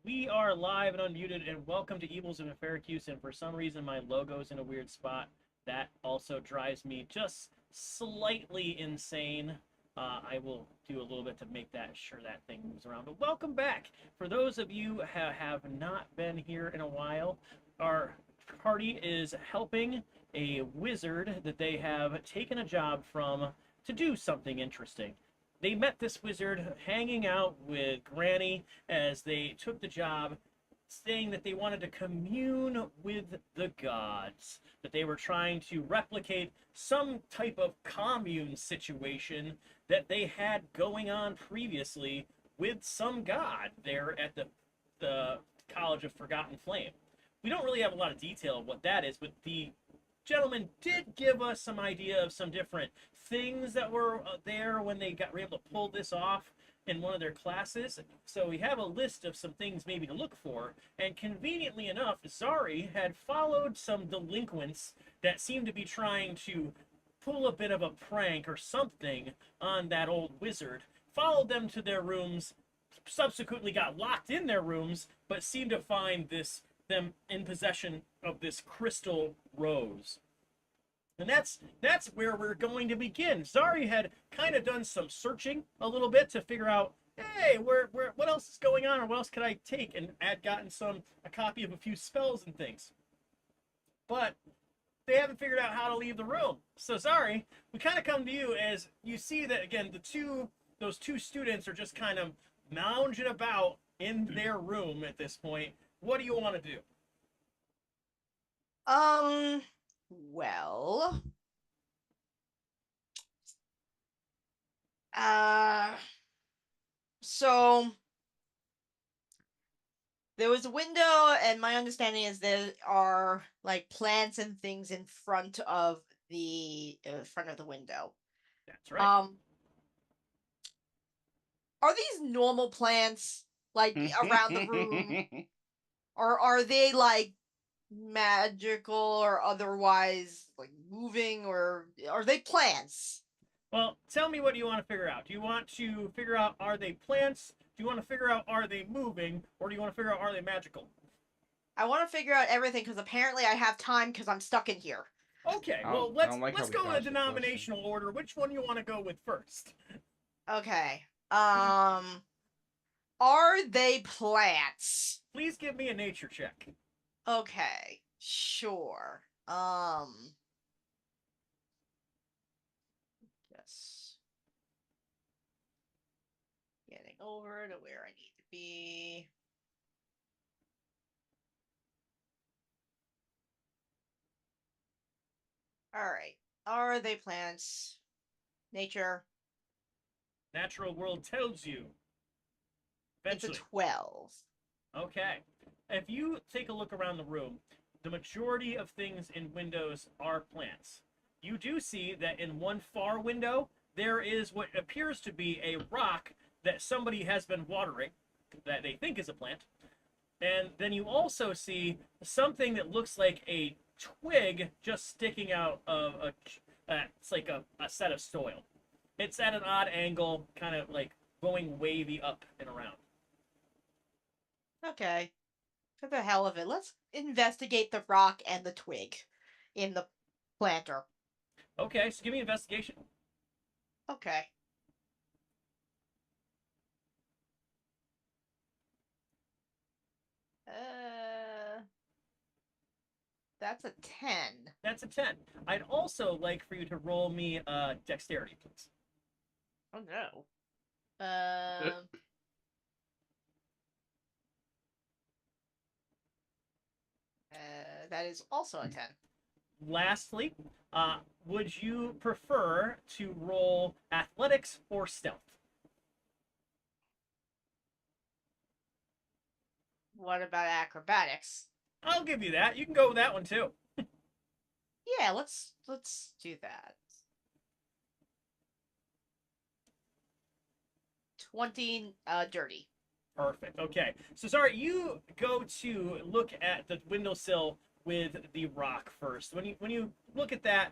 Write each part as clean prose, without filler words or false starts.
We are live and unmuted, and welcome to Evils of Enferacuse. And for some reason, my logo's in a weird spot. That also drives me just slightly insane. I will do a little bit to make sure that thing moves around. But welcome back. For those of you who have not been here in a while, our party is helping a wizard that they have taken a job from to do something interesting. They met this wizard hanging out with Granny as they took the job, saying that they wanted to commune with the gods, that they were trying to replicate some type of commune situation that they had going on previously with some god there at the College of Forgotten Flame. We don't really have a lot of detail of what that is, but the gentleman did give us some idea of some different things that were there when they were able to pull this off in one of their classes. So we have a list of some things maybe to look for, and conveniently enough, Zari had followed some delinquents that seemed to be trying to pull a bit of a prank or something on that old wizard, followed them to their rooms, subsequently got locked in their rooms, but seemed to find them in possession of this crystal rose. And that's where we're going to begin. Zari had kind of done some searching a little bit to figure out, hey, what else is going on, or what else could I take, and had gotten a copy of a few spells and things. But they haven't figured out how to leave the room. So Zari, we kind of come to you as you see that again, those two students are just kind of lounging about in their room at this point. What do you want to do? Well, so there was a window, and my understanding is there are like plants and things in front of the window. That's right. Are these normal plants like around the room, or are they like magical or otherwise like moving, or are they plants? Well, tell me what you want to figure out. Do you want to figure out are they plants? Do you want to figure out are they moving? Or do you want to figure out are they magical? I want to figure out everything because apparently I have time because I'm stuck in here. Okay, well let's go in a denominational order. Which one you want to go with first? Okay. Are they plants? Please give me a nature check. Okay, sure. Yes. Getting over to where I need to be. Alright. Are they plants? Nature. Natural world tells you. Eventually. It's a 12. Okay. If you take a look around the room, the majority of things in windows are plants. You do see that in one far window, there is what appears to be a rock that somebody has been watering, that they think is a plant. And then you also see something that looks like a twig just sticking out of it's like a set of soil. It's at an odd angle, kind of like going wavy up and around. Okay. For the hell of it, let's investigate the rock and the twig in the planter. Okay, so give me an investigation. Okay. That's a 10. That's a 10. I'd also like for you to roll me dexterity, please. Oh no. That is also a 10. Lastly, would you prefer to roll athletics or stealth? What about acrobatics? I'll give you that. You can go with that one too. Yeah, let's do that. 20 dirty. Perfect. Okay. So, sorry, you go to look at the windowsill with the rock first. When you look at that,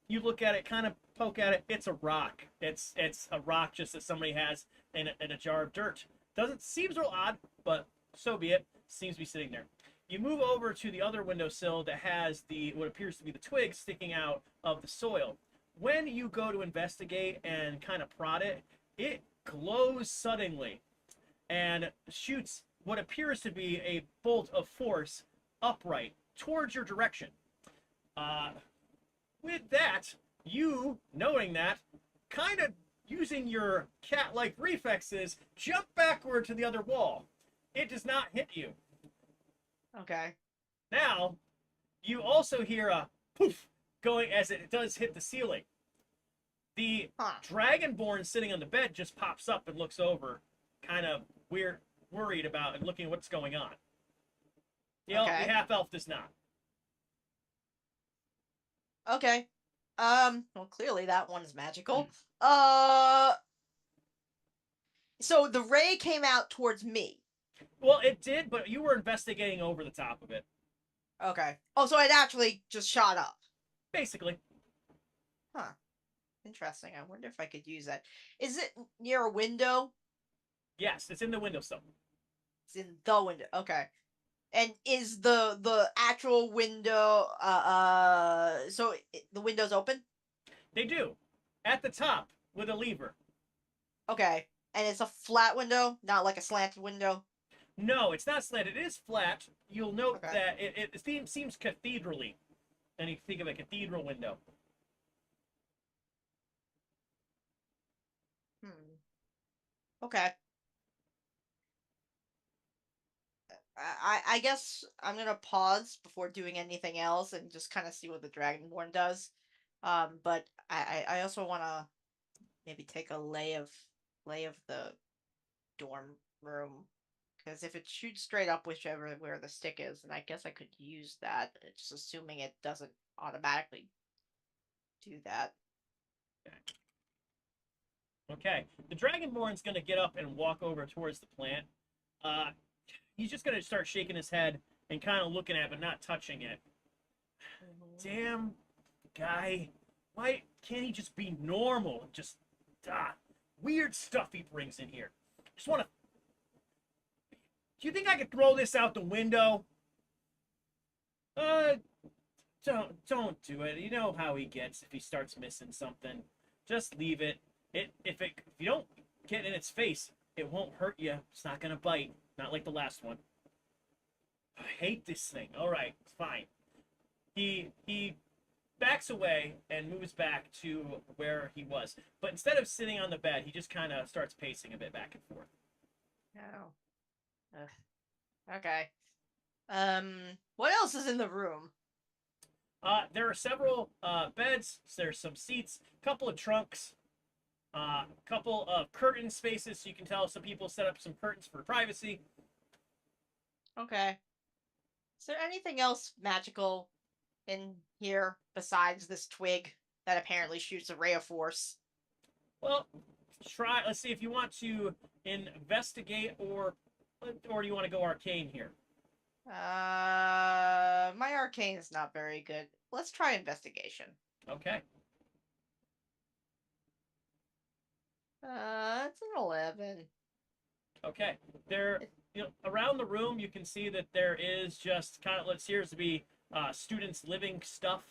you look at it, kind of poke at it. It's a rock. It's a rock just that somebody has in a jar of dirt. Doesn't seems real odd, but so be it. Seems to be sitting there. You move over to the other windowsill that has what appears to be the twig sticking out of the soil. When you go to investigate and kind of prod it, it glows suddenly and shoots what appears to be a bolt of force upright towards your direction. With that, you, knowing that, kind of using your cat-like reflexes, jump backward to the other wall. It does not hit you. Okay. Now, you also hear a poof going as it does hit the ceiling. The dragonborn sitting on the bed just pops up and looks over, kind of worried about and looking at what's going on. The half-elf does not. Okay. Well, clearly that one's magical. So the ray came out towards me. Well, it did, but you were investigating over the top of it. Okay. Oh, so it actually just shot up. Basically. Huh. Interesting. I wonder if I could use that. Is it near a window? Yes, it's in the windowsill. It's in the window. Okay. And is the actual window so the window's open? They do. At the top with a lever. Okay. And it's a flat window, not like a slanted window. No, it's not slanted. It is flat. You'll note Okay. that it seems cathedrally. And you think of a cathedral window. Hmm. Okay. I guess I'm gonna pause before doing anything else and just kind of see what the Dragonborn does. But I also want to maybe take a lay of the dorm room because if it shoots straight up whichever where the stick is, then I guess I could use that. Just assuming it doesn't automatically do that. Okay. The Dragonborn's going to get up and walk over towards the plant. Uh, he's just going to start shaking his head and kind of looking at it, but not touching it. Damn guy. Why can't he just be normal? Just, weird stuff he brings in here. Just want to. Do you think I could throw this out the window? Uh, don't do it. You know how he gets if he starts missing something. Just leave it. If you don't get in its face, it won't hurt you. It's not gonna bite. Not like the last one. I hate this thing. All right, fine. He backs away and moves back to where he was. But instead of sitting on the bed, he just kind of starts pacing a bit back and forth. Oh. Okay. What else is in the room? There are several beds. There's some seats, a couple of trunks, a couple of curtain spaces. So you can tell some people set up some curtains for privacy. Okay. Is there anything else magical in here besides this twig that apparently shoots a ray of force? Well, try. Let's see if you want to investigate or do you want to go arcane here? My arcane is not very good. Let's try investigation. Okay. It's an 11. Okay. There, around the room, you can see that there is just kind of what appears to be students' living stuff.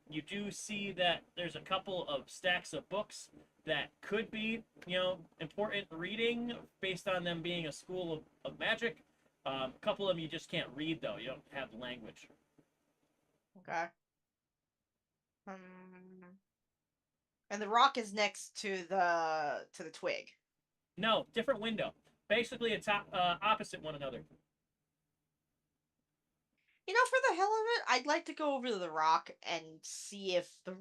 You do see that there's a couple of stacks of books that could be, important reading based on them being a school of magic. A couple of them you just can't read though. You don't have the language. Okay. Um, and the rock is next to the twig. No, different window. Basically, it's opposite one another. You know, for the hell of it, I'd like to go over to the rock and see if the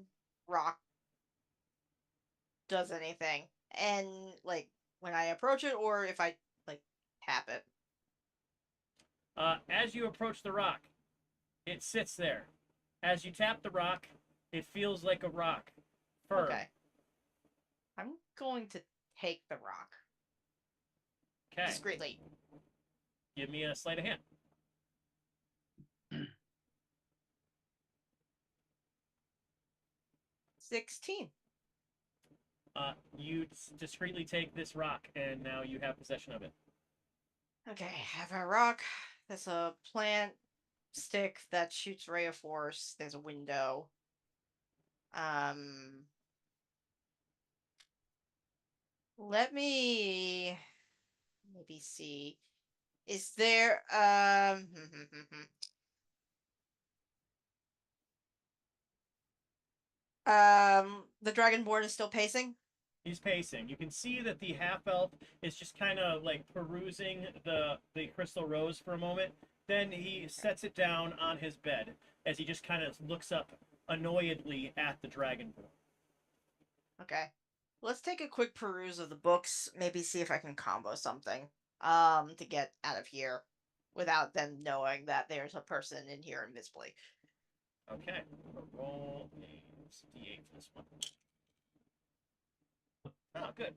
rock does anything. And like when I approach it or if I like tap it. As you approach the rock, it sits there. As you tap the rock, it feels like a rock. Firm. Okay. I'm going to take the rock. Okay. Discreetly. Give me a sleight of hand. 16. You discreetly take this rock, and now you have possession of it. Okay, have a rock. There's a plant stick that shoots ray of force. There's a window. Let me maybe see. Is there the Dragonborn is still pacing? He's pacing. You can see that the half elf is just kind of like perusing the crystal rose for a moment. Then he sets it down on his bed as he just kind of looks up annoyedly at the dragonborn. Okay. Let's take a quick peruse of the books, maybe see if I can combo something to get out of here without them knowing that there's a person in here invisibly. Okay, roll a d8 for this one. Oh, good.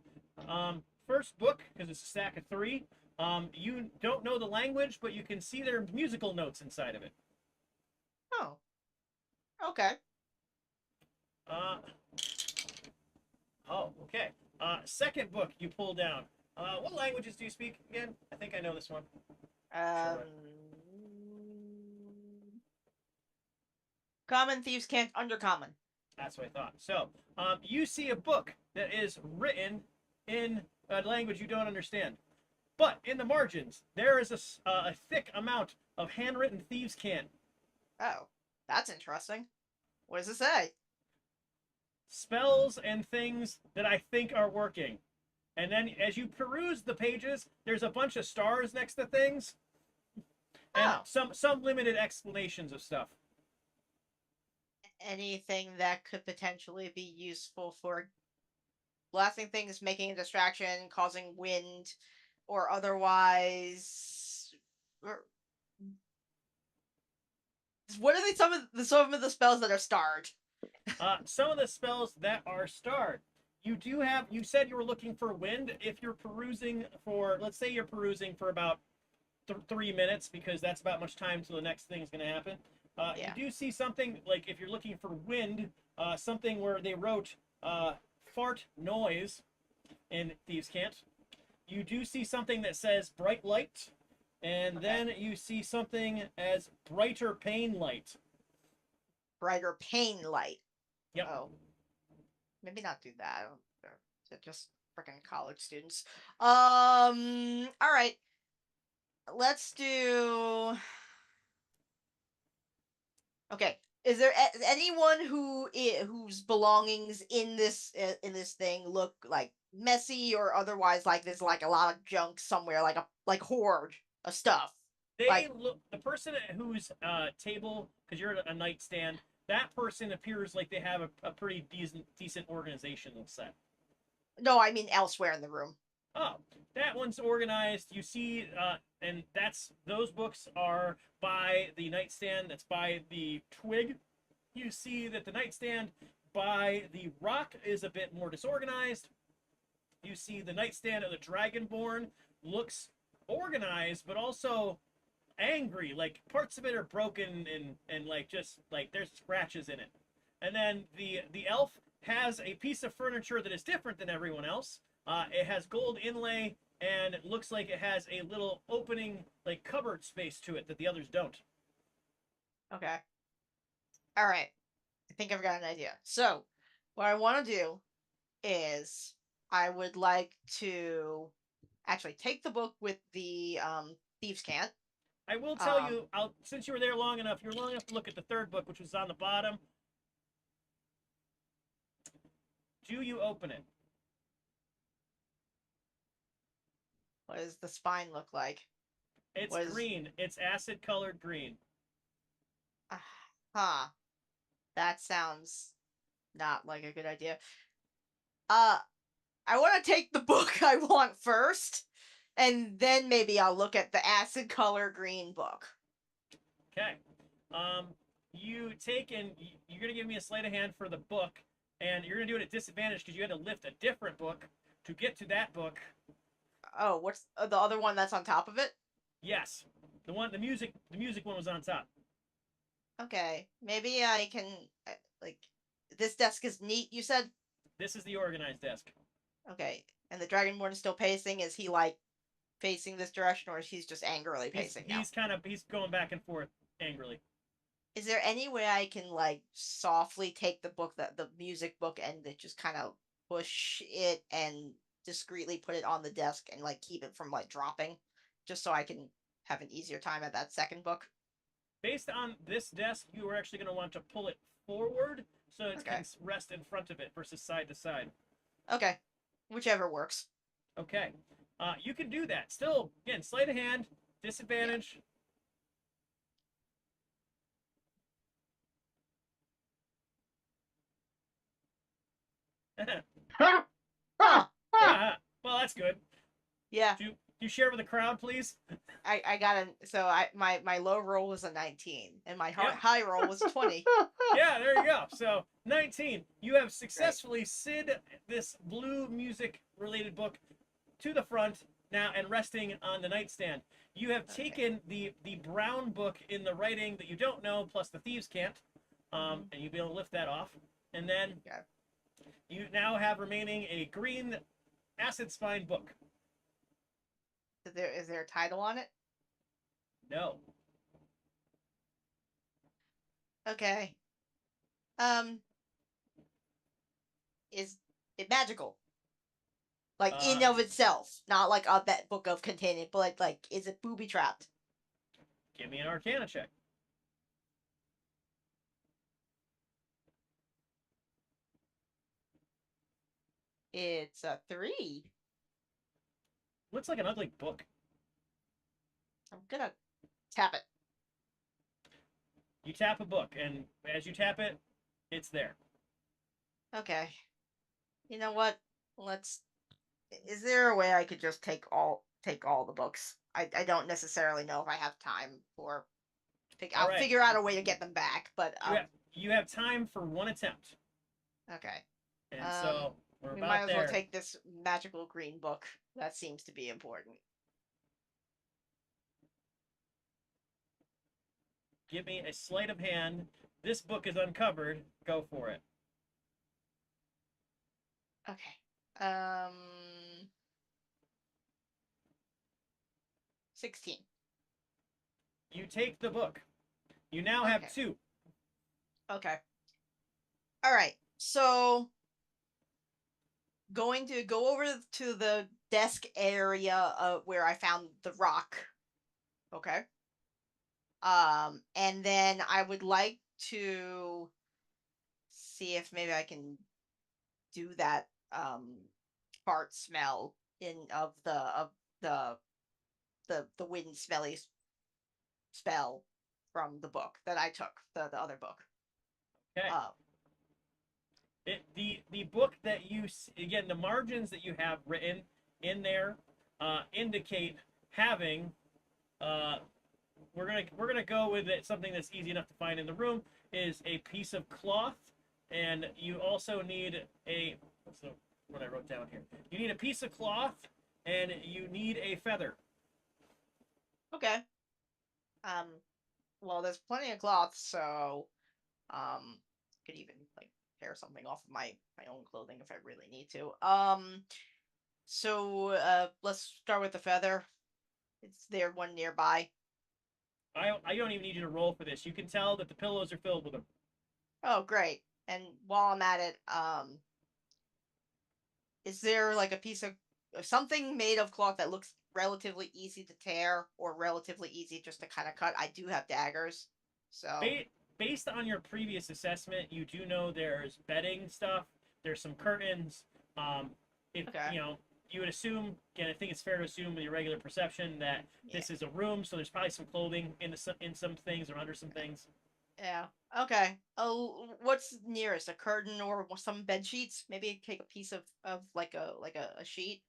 First book, because it's a stack of 3. You don't know the language, but you can see there are musical notes inside of it. Oh. Okay. Uh, oh, okay. Second book you pull down. What languages do you speak again? I think I know this one. Um, Sure. common thieves can't undercommon. That's what I thought. So, you see a book that is written in a language you don't understand. But in the margins, there is a thick amount of handwritten thieves' cant. Oh, that's interesting. What does it say? Spells and things that I think are working. And then as you peruse the pages, there's a bunch of stars next to things and Oh, some limited explanations of stuff. anything that could potentially be useful for blasting things, making a distraction, causing wind, or otherwise. What are some of the spells that are starred? Some of the spells that are starred. You said you were looking for wind. If you're perusing for, let's say you're perusing for about 3 minutes, because that's about much time till the next thing's going to happen. You Yeah. do see something, like if you're looking for wind, something where they wrote fart noise in Thieves' Cant. You do see something that says bright light, and Okay. then you see something as brighter pain light. Brighter pain light. Yep. Oh, maybe not do that. They're just freaking college students. All right. Let's do. Okay. Is there anyone whose belongings in this thing look like messy or otherwise like there's like a lot of junk somewhere, like a hoard of stuff? They Like, look the person whose table, because you're at a nightstand. That person appears like they have a pretty decent organization set. no, I mean elsewhere in the room. Oh, that one's organized. You see, and those books are by the nightstand. That's by the twig. You see that the nightstand by the rock is a bit more disorganized. You see the nightstand of the dragonborn looks organized, but also angry. Like parts of it are broken and like just like there's scratches in it. And then the elf has a piece of furniture that is different than everyone else. It has gold inlay and it looks like it has a little opening like cupboard space to it that the others don't. Okay. All right. I think I've got an idea. So, what I want to do is I would like to actually take the book with the thieves can't. I will tell Um, you, since you were there long enough, you're long enough to look at the third book, which was on the bottom. Do you open it? what does the spine look like? It's What is green. It's acid colored green. huh? That sounds not like a good idea. Uh, I want to take the book I want first, and then maybe I'll look at the acid color green book. Okay. Um, you take and you're gonna give me a sleight of hand for the book, and you're gonna do it at disadvantage because you had to lift a different book to get to that book. Oh, what's the other one that's on top of it? Yes, the music one was on top. Okay, maybe I can like this desk is neat. You said This is the organized desk. okay, and the Dragonborn is still pacing. Is he like facing this direction, or is he just angrily He's pacing now? he's kind of he's going back and forth angrily. Is there any way I can like softly take the book, that the music book, and just kind of push it and discreetly put it on the desk and like keep it from like dropping, just so I can have an easier time at that second book? Based on this desk, you are actually going to want to pull it forward so it can Okay, rest in front of it versus side to side. okay, whichever works. Okay. You can do that. Still, again, sleight of hand, Yeah. disadvantage. Huh. Well, that's good. Yeah. Do you share with the crowd, please? I got a so I my low roll was a 19 and my Yep. high roll was 20. Yeah, there you go. So 19. You have Great. successfully slid this blue music related book to the front now and resting on the nightstand. You have Okay. taken the brown book in the writing that you don't know, plus the thieves can't, Mhm. and you'll be able to lift that off. And then Okay. you now have remaining a green acid spine book. Is there a title on it? No. Okay. Is it magical? Like in Uh, of itself, not like a book of containing, but like is it booby trapped? give me an Arcana check. It's a 3. Looks like an ugly book. I'm gonna tap it. You tap a book, and as you tap it, it's there. Okay. You know what? Let's. Is there a way I could just take all the books? I don't necessarily know if I have time for. All I'll right. figure out a way to get them back, but You have time for one attempt, okay. and Um, so we're we might about as well there. take this magical green book. That seems to be important. Give me a sleight of hand. This book is uncovered. Go for it. Okay. 16. You take the book. You now have Okay. 2. Okay. All right. So going to go over to the desk area where I found the rock. Okay. And then I would like to see if maybe I can do that fart smell in the the wind smelly spell from the book that I took, the other book. Okay. Uh, The book that you again, the margins that you have written in there indicate having. Uh, we're gonna go with it. Something that's easy enough to find in the room is a piece of cloth, and you also need a. So what I wrote down here. You need a piece of cloth, and you need a feather. okay. Um, well, there's plenty of cloth, so um, could even like tear something off of my own clothing if I really need to. So let's start with the feather. It's there one nearby. I don't even need you to roll for this. You can tell that the pillows are filled with them. Oh, great. And while I'm at it, is there like a piece of something made of cloth that looks relatively easy to tear or relatively easy just to kind of cut? I do have daggers, so Based on your previous assessment, you do know there's bedding stuff. There's some curtains. Um, if okay. you know, you would assume. Again, I think it's fair to assume with your regular perception that Yeah, this is a room, so there's probably some clothing in some things or under some things. yeah. Okay. Oh, what's nearest? A curtain or some bed sheets? Maybe take a piece of like a sheet.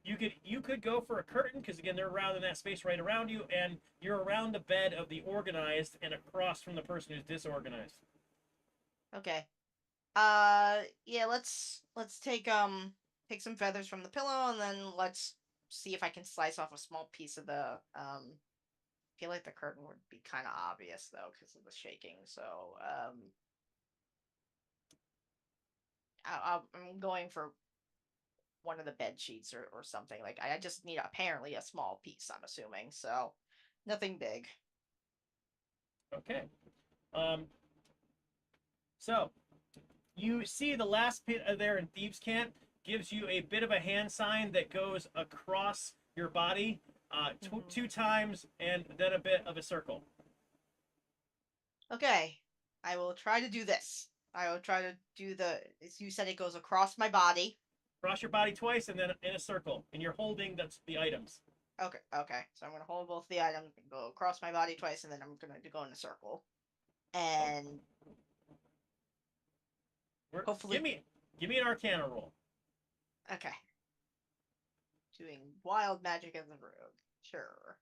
You could go for a curtain because again they're around in that space right around you, and you're around the bed of the organized and across from the person who's disorganized. Okay. Yeah, let's take some feathers from the pillow and then let's see if I can slice off a small piece of the I feel like the curtain would be kind of obvious though because of the shaking. So, I'm going for one of the bed sheets or something. Like I just need apparently a small piece, I'm assuming. So, nothing big. Okay. Um, so you see the last pit there in Thieves' Camp gives you a bit of a hand sign that goes across your body Mhm. 2 times and then a bit of a circle. Okay. I will try to do this. I will try to do as you said, it goes across my body. Cross your body twice and then in a circle. And you're holding the items. Okay, okay. So I'm gonna hold both the items and go across my body twice, and then I'm gonna go in a circle. Oh, And give hopefully, me give me an Arcana roll. okay. Doing wild magic as a rogue. Sure.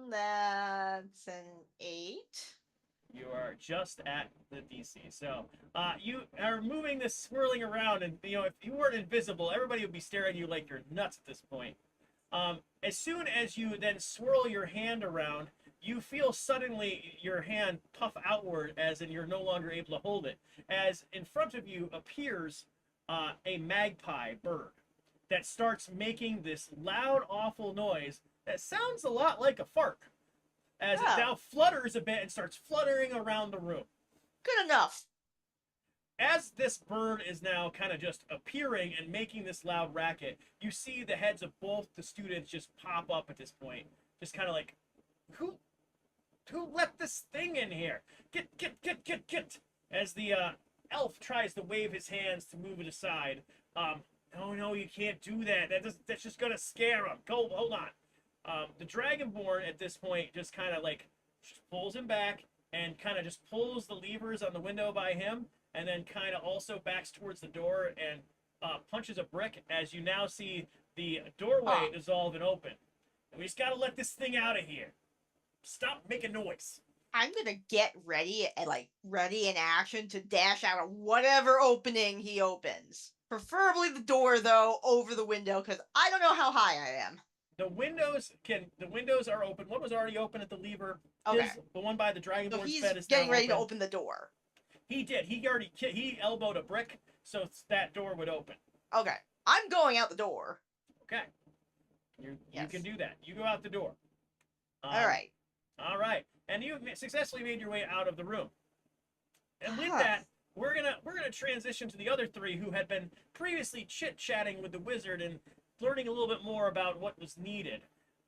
That's an 8. You are just at the DC. So you are moving this swirling around, and if you weren't invisible, everybody would be staring at you like you're nuts at this point. As soon as you then swirl your hand around, you feel suddenly your hand puff outward, as in you're no longer able to hold it, as in front of you appears a magpie bird that starts making this loud, awful noise that sounds a lot like a fart, as it Oh, now flutters a bit and starts fluttering around the room. good enough. As this bird is now kind of just appearing and making this loud racket, you see the heads of both the students just pop up at this point, just kind of like, who let this thing in here? Get! As the elf tries to wave his hands to move it aside. No, you can't do that. That's just gonna scare him. Go, hold on. The Dragonborn at this point just kind of like just pulls him back and kind of just pulls the levers on the window by him, and then kind of also backs towards the door and punches a brick as you now see the doorway dissolve and open. And we just gotta let this thing out of here. Stop making noise. I'm gonna get ready and ready in action to dash out of whatever opening he opens. Preferably the door though, over the window, because I don't know how high I am. The windows are open. One was already open at the lever. Okay. The one by the So Dragonborn's he's bed is getting now ready to open. open the door. He did. He elbowed a brick so that door would open. Okay. I'm going out the door. Okay. You Yes. can do that. You go out the door. All right. All right. And you successfully made your way out of the room. And with that, we're gonna transition to the other three who had been previously chit-chatting with the wizard and learning a little bit more about what was needed.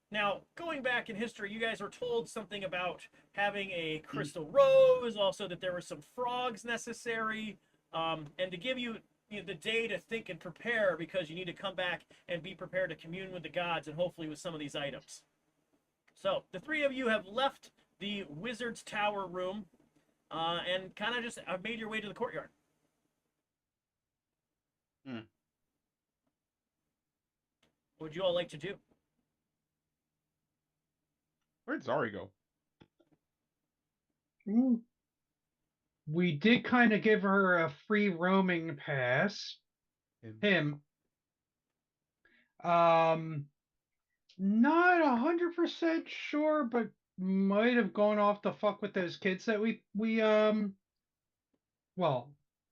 Now, going back in history, you guys were told something about having a crystal rose, also that there were some frogs necessary, and to give you, the day to think and prepare, because you need to come back and be prepared to commune with the gods and hopefully with some of these items. So the three of you have left the wizard's tower room and kind of just made your way to the courtyard. What would you all like to do? Where'd Zari go? We did kind of give her a free roaming pass. Him. Not 100% sure, but might have gone off to fuck with those kids that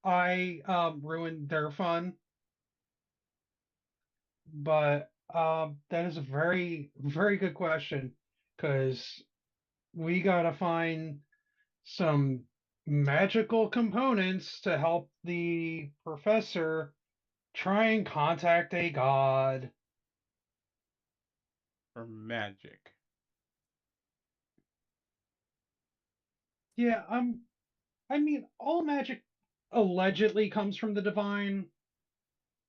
I ruined their fun. But that is a very, very good question, because we gotta find some magical components to help the professor try and contact a god. Or magic? Yeah, I mean, all magic allegedly comes from the divine,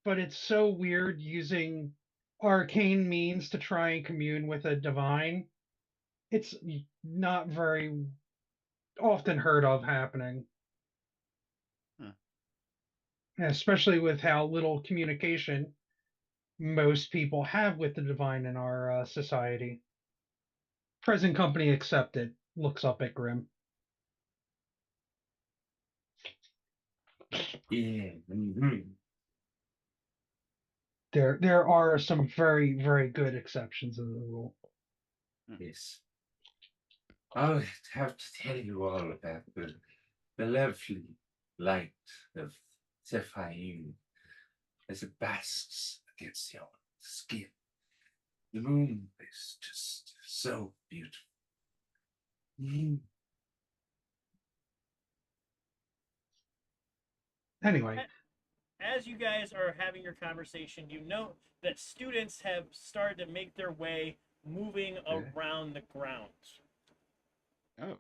but it's so weird using arcane means to try and commune with a divine. It's not very often heard of happening. Especially with how little communication most people have with the divine in our society. Present company accepted. Looks up at Grim. Yeah. There are some very, very good exceptions of the rule. Yes. I'll have to tell you all about the lovely light of Zephyr as it basks against your skin. The moon is just so beautiful. Anyway, As you guys are having your conversation, you note that students have started to make their way moving around the grounds. Oh.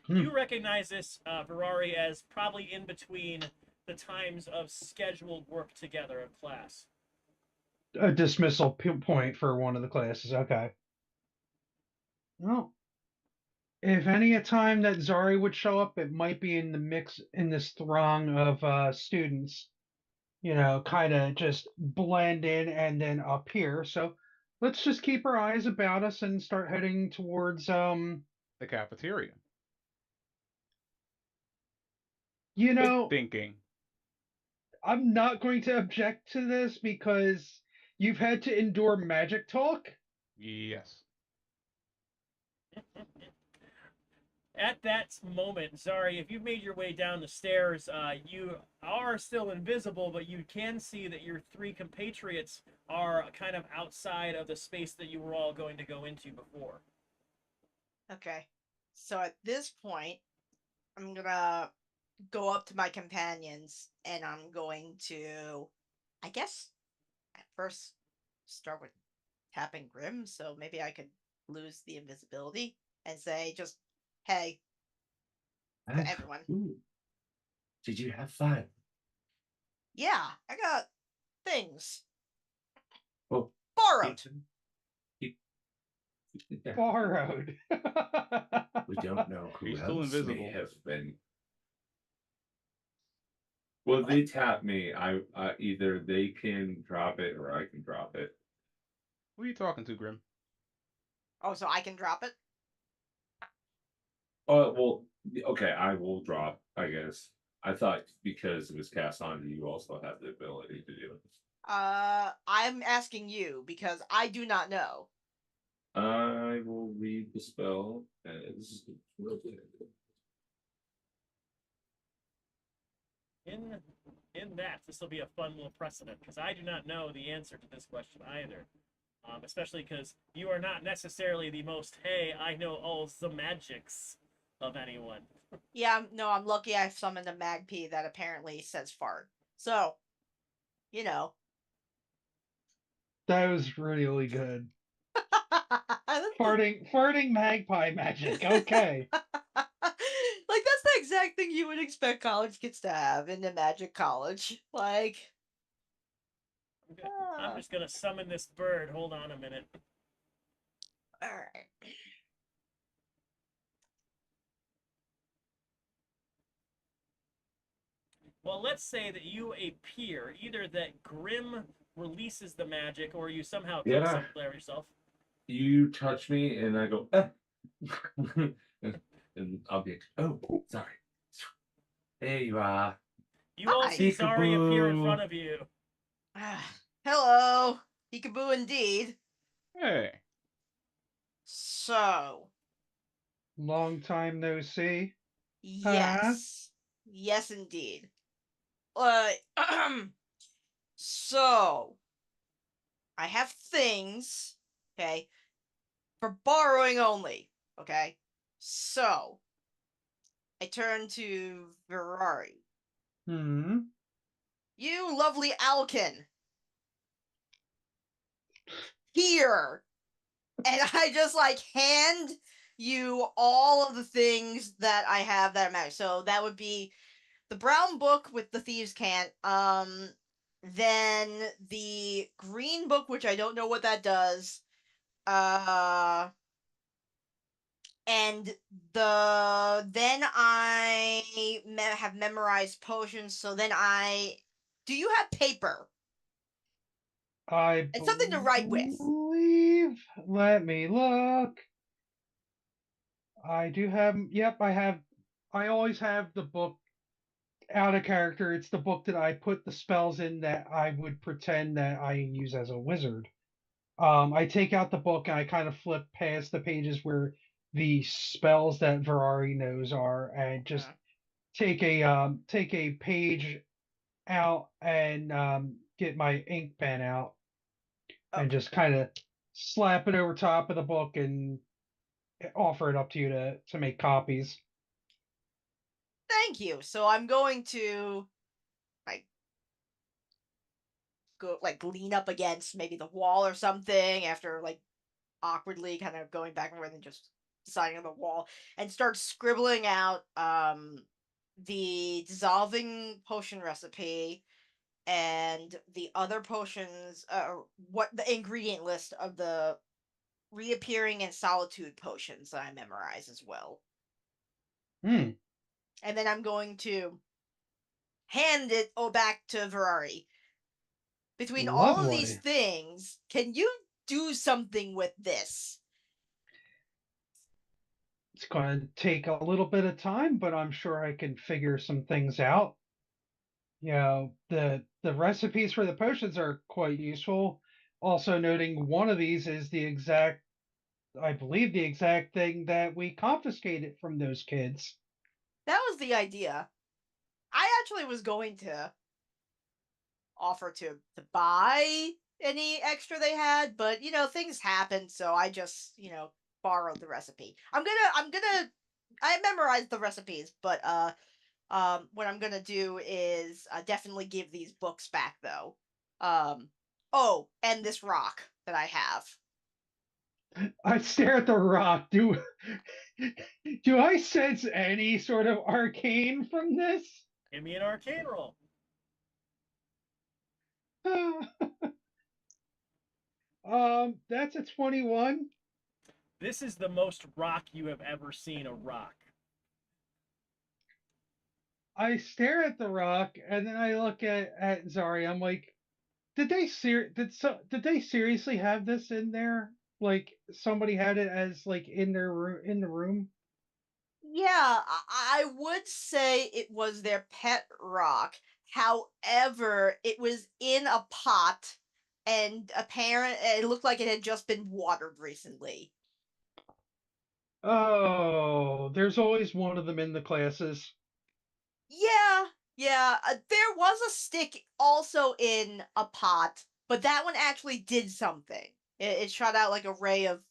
You recognize this, Ferrari, as probably in between the times of scheduled work together of class. a dismissal point for one of the classes. Okay. Well, if any time that Zari would show up, it might be in the mix in this throng of students. Kind of just blend in and then appear. So let's just keep our eyes about us and start heading towards the cafeteria. Thinking. I'm not going to object to this because you've had to endure magic talk. Yes. At that moment, Zari, if you've made your way down the stairs, you are still invisible, but you can see that your three compatriots are kind of outside of the space that you were all going to go into before. Okay. So at this point, I'm gonna go up to my companions and I'm going to, I guess, at first start with tapping Grim, so maybe I could lose the invisibility and say just, hey, to everyone. Ooh, did you have fun? Yeah, I got things. Oh, Borrowed. Borrowed. We don't know who He's still else may invisible. have been. Well, they tap me. I either they can drop it or I can drop it. Who are you talking to, Grim? Oh, so I can drop it? Oh well, okay. I will drop. I guess. I thought because it was cast on you, you also have the ability to do it. I'm asking you because I do not know. I will read the spell as In that, this will be a fun little precedent because I do not know the answer to this question either. Especially because you are not necessarily the most, hey, I know all the magics of anyone. Yeah, no, I'm lucky I summoned a Magpie that apparently says fart. So, you know. That was really good. That's Farting magpie magic. Okay. like that's the exact thing you would expect college kids to have in the magic college. Like I'm just gonna summon this bird. Hold on a minute. all right. Well, let's say that you appear, either that Grim releases the magic or you somehow kill Yeah. somebody yourself. you touch me and I go, eh. and I'll be, oh, sorry. There you are. You all Hi. see Zari appear in Peekaboo. front of you. Hello. Peekaboo indeed. Hey. So, Long time no see. yes. Yes indeed. Uh so I have things, okay, for borrowing only. Okay. So I turn to Ferrari. Hmm. You lovely Alkin. Here. And I just like hand you all of the things that I have that matter. So that would be the brown book with the thieves' cant. Then the green book, which I don't know what that does. And then I have memorized potions. So then do you have paper? I It's something to write with. believe. Let me look. I do have. Yep, I have. I always have the book out of character. It's the book that I put the spells in that I would pretend that I use as a wizard. I take out the book and I kind of flip past the pages where the spells that Ferrari knows are, and just Mhm. take a page out and get my ink pen out and Okay. just kind of slap it over top of the book and offer it up to you to make copies. Thank you. So I'm going to like go like lean up against maybe the wall or something after like awkwardly kind of going back and forth and just deciding on the wall and start scribbling out the dissolving potion recipe and the other potions what the ingredient list of the reappearing and solitude potions that I memorize as well. Hmm. And then I'm going to hand it back to Ferrari. Between all of these Lovely. things, can you do something with this? It's going to take a little bit of time, but I'm sure I can figure some things out. You know, the recipes for the potions are quite useful. Also noting one of these is the exact, I believe, the exact thing that we confiscated from those kids. That was the idea. I actually was going to offer to buy any extra they had, but things happened, so I just borrowed the recipe. I memorized the recipes, but what I'm gonna do is definitely give these books back though. Oh, and this rock that I have. I stare at the rock. Do I sense any sort of arcane from this? Give me an arcane roll. That's a 21. This is the most rock you have ever seen a rock. I stare at the rock and then I look at Zari. I'm like, did they seriously have this in there? Like somebody had it as like in their room in the room? Yeah, I would say it was their pet rock. However, it was in a pot, and it looked like it had just been watered recently. Oh, there's always one of them in the classes. Yeah, yeah. There was a stick also in a pot, but that one actually did something. It shot out like a ray of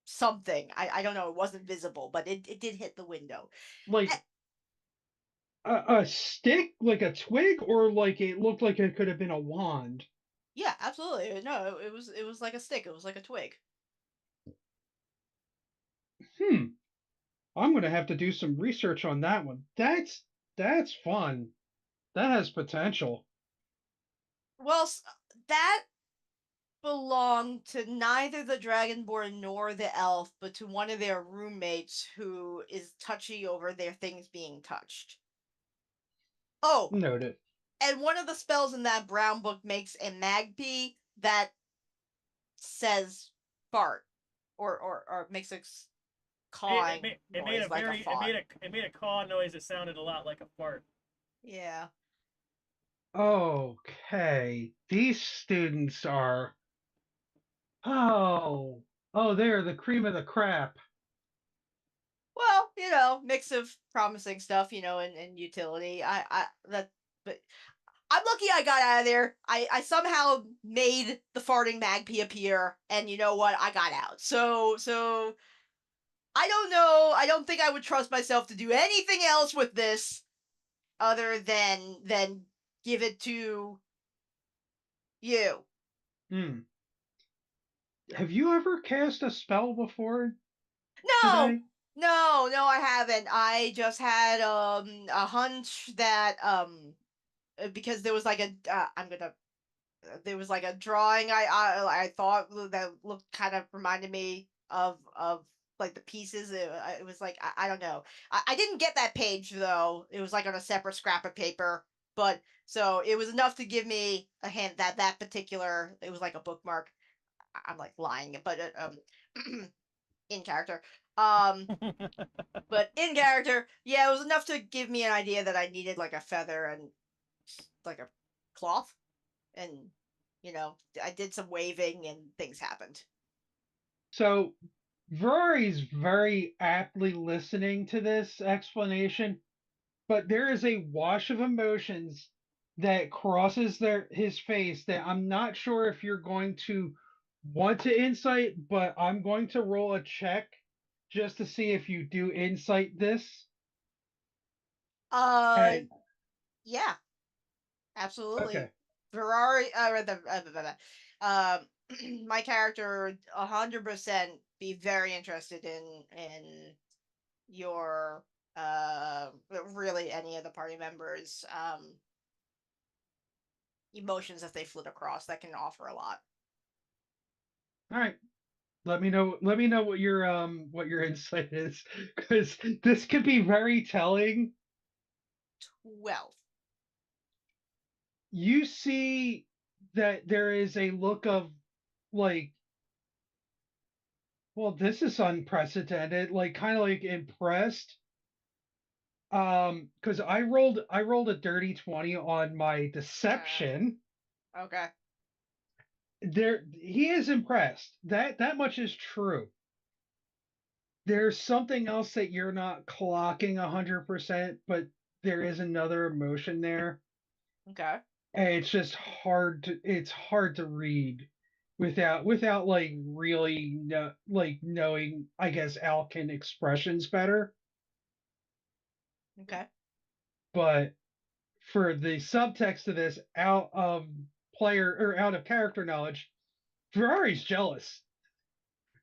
something. I don't know. It wasn't visible, but it did hit the window. Eh, Like a stick, like a twig, or like it looked like it could have been a wand. yeah, absolutely. No, it was like a stick. It was like a twig. Hmm. I'm gonna have to do some research on that one. That's fun. That has potential. Well, that belonged to neither the Dragonborn nor the elf, but to one of their roommates who is touchy over their things being touched. Oh, Noted. and one of the spells in that brown book makes a magpie that says fart, or makes a cawing It made a noise like a very fart. it made a caw noise that sounded a lot like a fart. Yeah. Okay. These students are oh they're the cream of the crap. Well, mix of promising stuff, and utility. But I'm lucky I got out of there. I somehow made the farting magpie appear, and you know what? I got out. So I don't know. I don't think I would trust myself to do anything else with this other than give it to you. Hmm. Have you ever cast a spell before No, today? no, I haven't. I just had a hunch that because there was like a I'm gonna there was like a drawing I thought that looked kind of reminded me of like the pieces. It was like I don't know. I didn't get that page though. It was like on a separate scrap of paper, but so it was enough to give me a hint that that particular it was like a bookmark. I'm like lying, but in character. Um, but in character, yeah, it was enough to give me an idea that I needed like a feather and like a cloth, and I did some waving and things happened. So Rory's very aptly listening to this explanation, but there is a wash of emotions that crosses his face that I'm not sure if you're going to want to insight, but I'm going to roll a check just to see if you do insight this. Uh, And yeah, absolutely. okay. Ferrari, my character 100% be very interested in your really any of the party members emotions that they flit across that can offer a lot. All right. Let me know what your insight is cuz this could be very telling. 12. You see that there is a look of like, well, this is unprecedented, like kind of like impressed. Because I rolled a dirty 20 on my deception. Okay. he is impressed. That much is true. There's something else that you're not clocking 100%, but there is another emotion there, Okay. and it's just it's hard to read without like really like knowing, I guess, Alkin expressions better. Okay. But for the subtext of this, out of character knowledge, Ferrari's jealous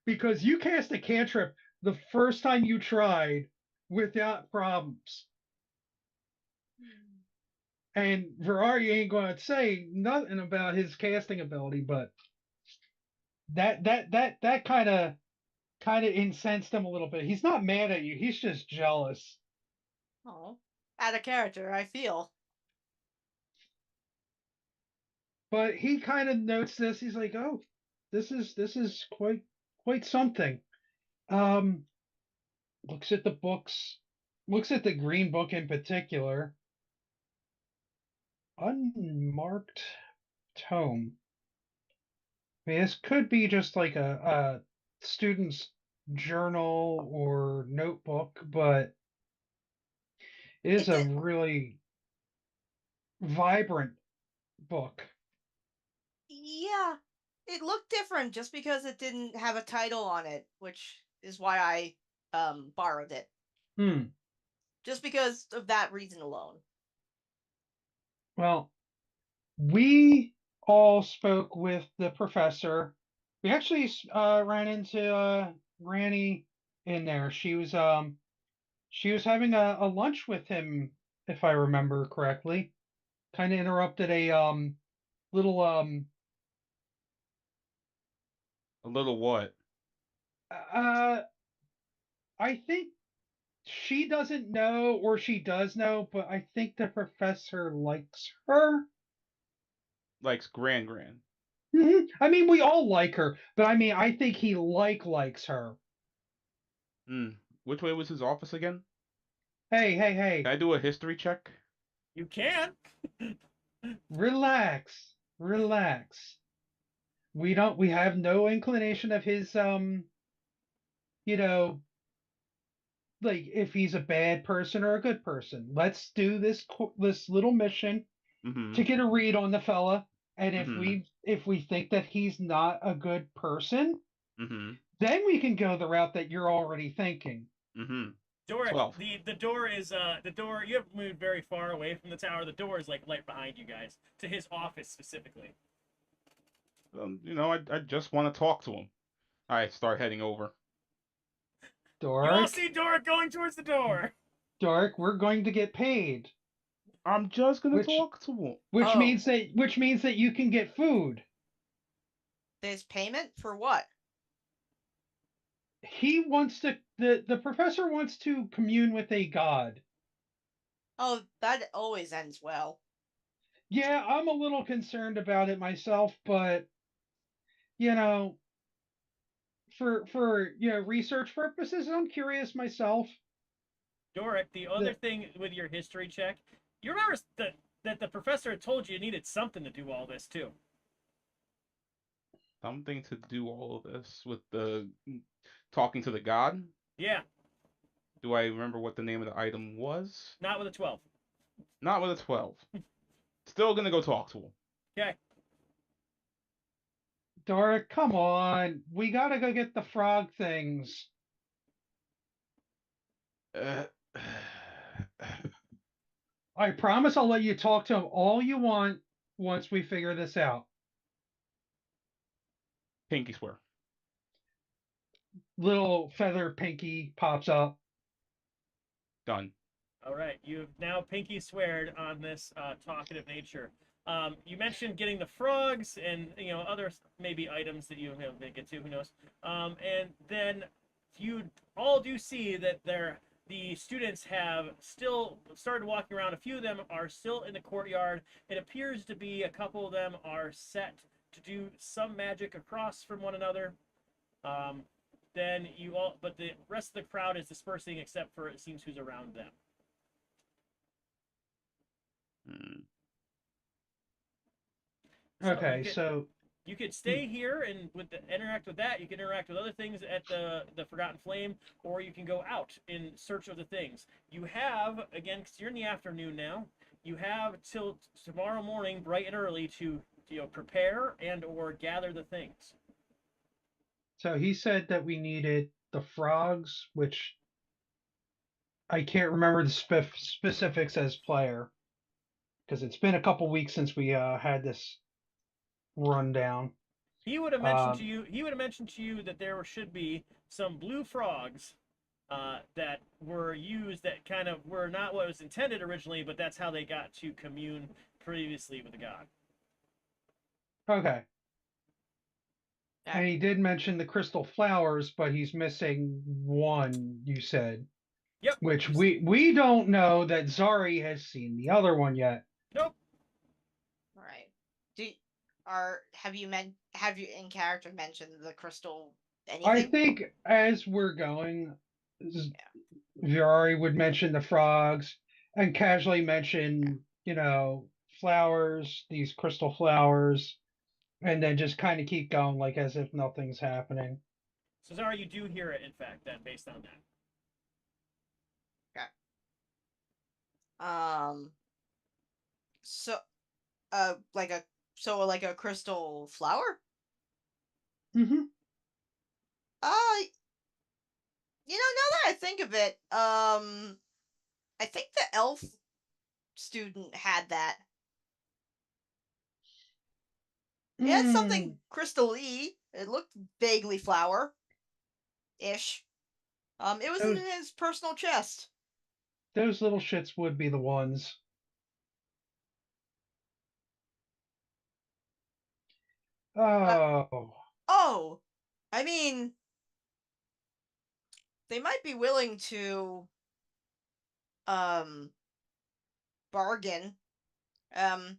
because you cast a cantrip the first time you tried without problems. And Ferrari ain't going to say nothing about his casting ability, but that kind of incensed him a little bit. He's not mad at you. He's just jealous. Oh, out of character, I feel. But he kind of notes this. He's like, "Oh, this is quite something." Um, looks at the books, looks at the green book in particular. Unmarked tome. I mean, this could be just like a student's journal or notebook, but it is It a did. really vibrant book. Yeah, it looked different just because it didn't have a title on it, which is why I borrowed it. Hmm. Just because of that reason alone. Well, we all spoke with the professor. We actually ran into Granny in there. She was having a lunch with him, if I remember correctly. Kind of interrupted a little A little what? uh I think she doesn't know, or she does know, but I think the professor likes her. Likes Gran. I mean, we all like her, but I mean, I think he likes her. Hmm. Which way was his office again? Hey, hey, Can hey, I do a history check? You can. relax, relax. We have no inclination of his you know, like if he's a bad person or a good person. Let's do this little mission Mm-hmm. to get a read on the fella, and Mm-hmm. if we think that he's not a good person, Mm-hmm. then we can go the route that you're already thinking. Mm-hmm. Doric, 12. the door is the door. You haven't moved very far away from the tower. The door is like right behind you guys to his office specifically. I just want to talk to him. I start heading over. You all Dork, see Doric going towards the door. Dork, we're going to get paid, I'm just gonna which talk to him. Oh, which means that you can get food. there's payment for what? He wants to the professor wants to commune with a god. Oh, that always ends well. Yeah, I'm a little concerned about it myself, but you know, for research purposes, I'm curious myself. Doric, the other The thing with your history check, you remember that the professor had told you needed something to do all this too. Something to do all of this with the talking to the god. Yeah, Do I remember what the name of the item was? not with a 12. Not with a 12. Still gonna go talk to him. Okay. Doric, come on, we gotta go get the frog things. Uh, I promise I'll let you talk to him all you want once we figure this out. Pinky swear. Little feather pinky pops up. Done. All right. You've now pinky sweared on this talkative nature. You mentioned getting the frogs and other maybe items that you may get to. Who knows? And then you all do see that the students have still started walking around. A few of them are still in the courtyard. It appears to be a couple of them are set to do some magic across from one another. Then but the rest of the crowd is dispersing except for it seems who's around them. Hmm. So Okay, so You could stay here and interact with that. You can interact with other things at the Forgotten Flame, or you can go out in search of the things. You have, again, because you're in the afternoon now, you have till tomorrow morning, bright and early, to prepare and or gather the things. So he said that we needed the frogs, which I can't remember the specifics as player, because it's been a couple weeks since we had this rundown. He would have mentioned to you. He would have mentioned to you that there should be some blue frogs that were used that kind of were not what was intended originally, but that's how they got to commune previously with the god. Okay. Yeah. And he did mention the crystal flowers, but he's missing one, you said. Yep. Which we don't know that Zari has seen the other one yet. Nope. Right. Have you in character mentioned the crystal anything? I think as we're going, Zari would mention the frogs and casually mention, flowers, these crystal flowers, and then just kind of keep going like as if nothing's happening. So Zara, you do hear it, in fact, then based on that. So, like a crystal flower? Mm-hmm. Now that I think of it, I think the elf student had that. It had something crystal-y. It looked vaguely flower-ish. It was in his personal chest. Those little shits would be the ones. Oh, I mean, they might be willing to, bargain. The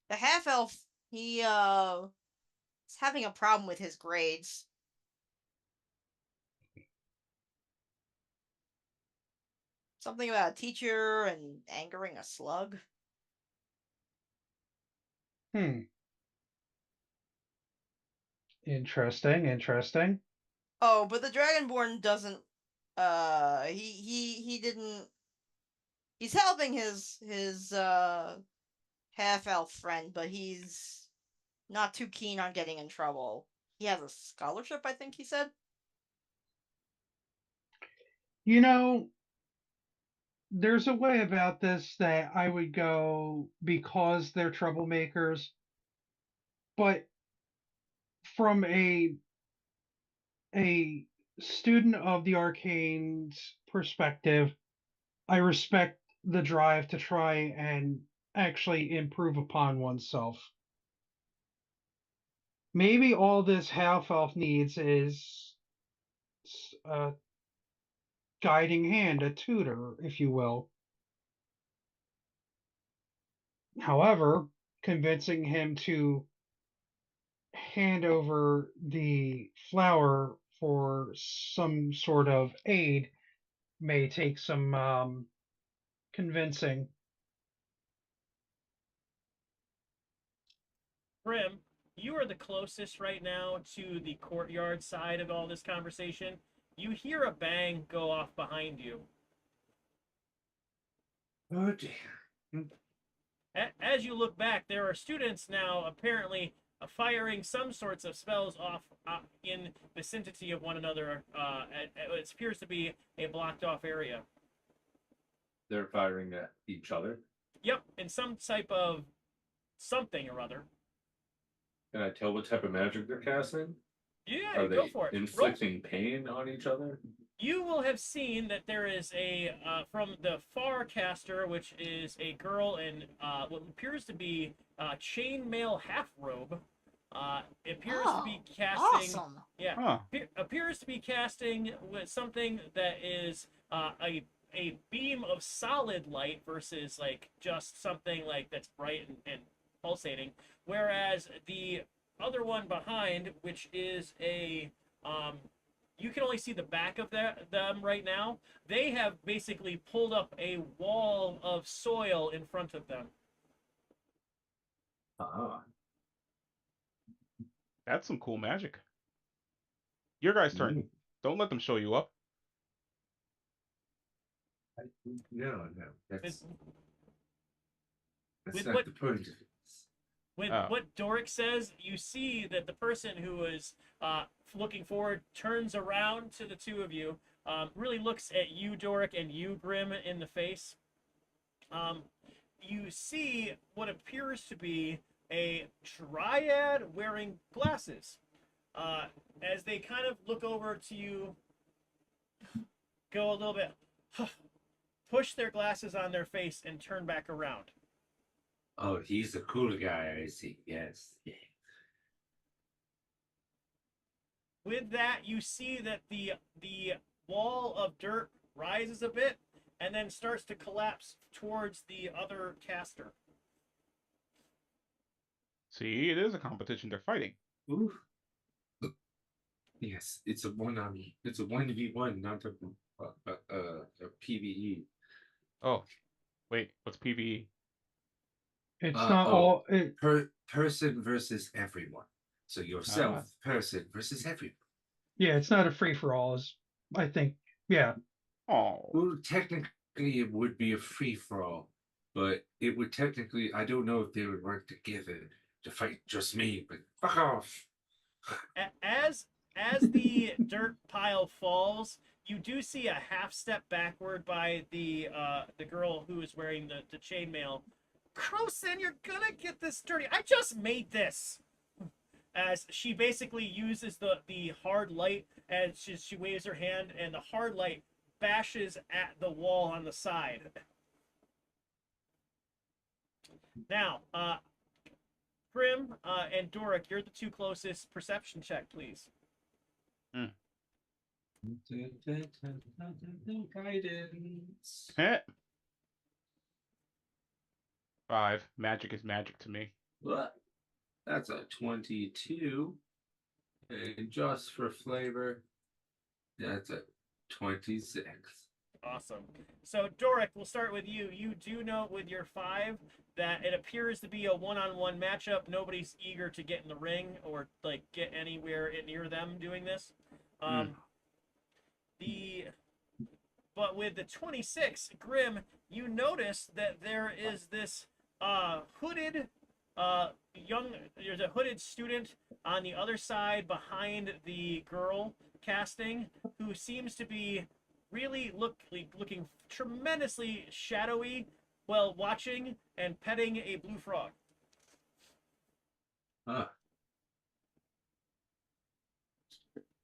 half-elf, he, is having a problem with his grades. Something about a teacher and angering a slug. Interesting. Oh, but the Dragonborn doesn't. He didn't. He's helping his half elf friend, but he's not too keen on getting in trouble. He has a scholarship, I think he said. There's a way about this that I would go because they're troublemakers, but from a student of the arcane's perspective, I respect the drive to try and actually improve upon oneself. Maybe all this half elf needs is a guiding hand, a tutor, if you will. However, convincing him to hand over the flower for some sort of aid may take some convincing. Prim, you are the closest right now to the courtyard side of all this conversation. You hear a bang go off behind you. Oh dear. As you look back, there are students now apparently firing some sorts of spells off in vicinity of one another. It appears to be a blocked off area. They're firing at each other. Yep, in some type of something or other. Can I tell what type of magic they're casting? Yeah, Are go they for it. inflicting pain on each other? You will have seen that there is from the far caster, which is a girl in what appears to be chainmail half robe. Appears to be casting. Awesome. Yeah, Huh. appears to be casting with something that is a beam of solid light versus like just something like that's bright and pulsating. Whereas the other one behind, which is a you can only see the back of them right now. They have basically pulled up a wall of soil in front of them. Ah. That's some cool magic. Your guy's turn. Mm. Don't let them show you up. No, With, that's with not what the point of it. with Oh. what Doric says, you see that the person who is looking forward turns around to the two of you, really looks at you, Doric, and you, Grim, in the face. You see what appears to be a dryad wearing glasses. As they kind of look over to you, go a little bit, push their glasses on their face, and turn back around. Oh, he's a cool guy, I see. Yes. Yeah. With that, you see that the wall of dirt rises a bit and then starts to collapse towards the other caster. See, it is a competition. They're fighting. Ooh. Yes, it's a 1v1, not a PvE. Oh, wait, what's PvE? It's not oh. all. It, Person versus everyone. So yourself, person versus everyone. yeah, it's not a free for all. I think. Yeah. Oh, Well, technically, it would be a free for all, but it would technically. I don't know if they would work together to fight just me. But fuck off. As the dirt pile falls, you do see a half step backward by the girl who is wearing the chainmail. Croson, you're gonna get this dirty. I just made this. As she basically uses the hard light, and she waves her hand, and the hard light bashes at the wall on the side. Now, Grim and Doric, you're the two closest. Perception check, please. Guidance. heh. 5. Magic is magic to me. What? That's a 22. And just for flavor, that's a 26. Awesome. So, Doric, we'll start with you. You do note with your 5 that it appears to be a one-on-one matchup. Nobody's eager to get in the ring or like get anywhere near them doing this. But with the 26, Grim, you notice that there is this hooded there's a hooded student on the other side behind the girl casting who seems to be really looking tremendously shadowy while watching and petting a blue frog. Huh.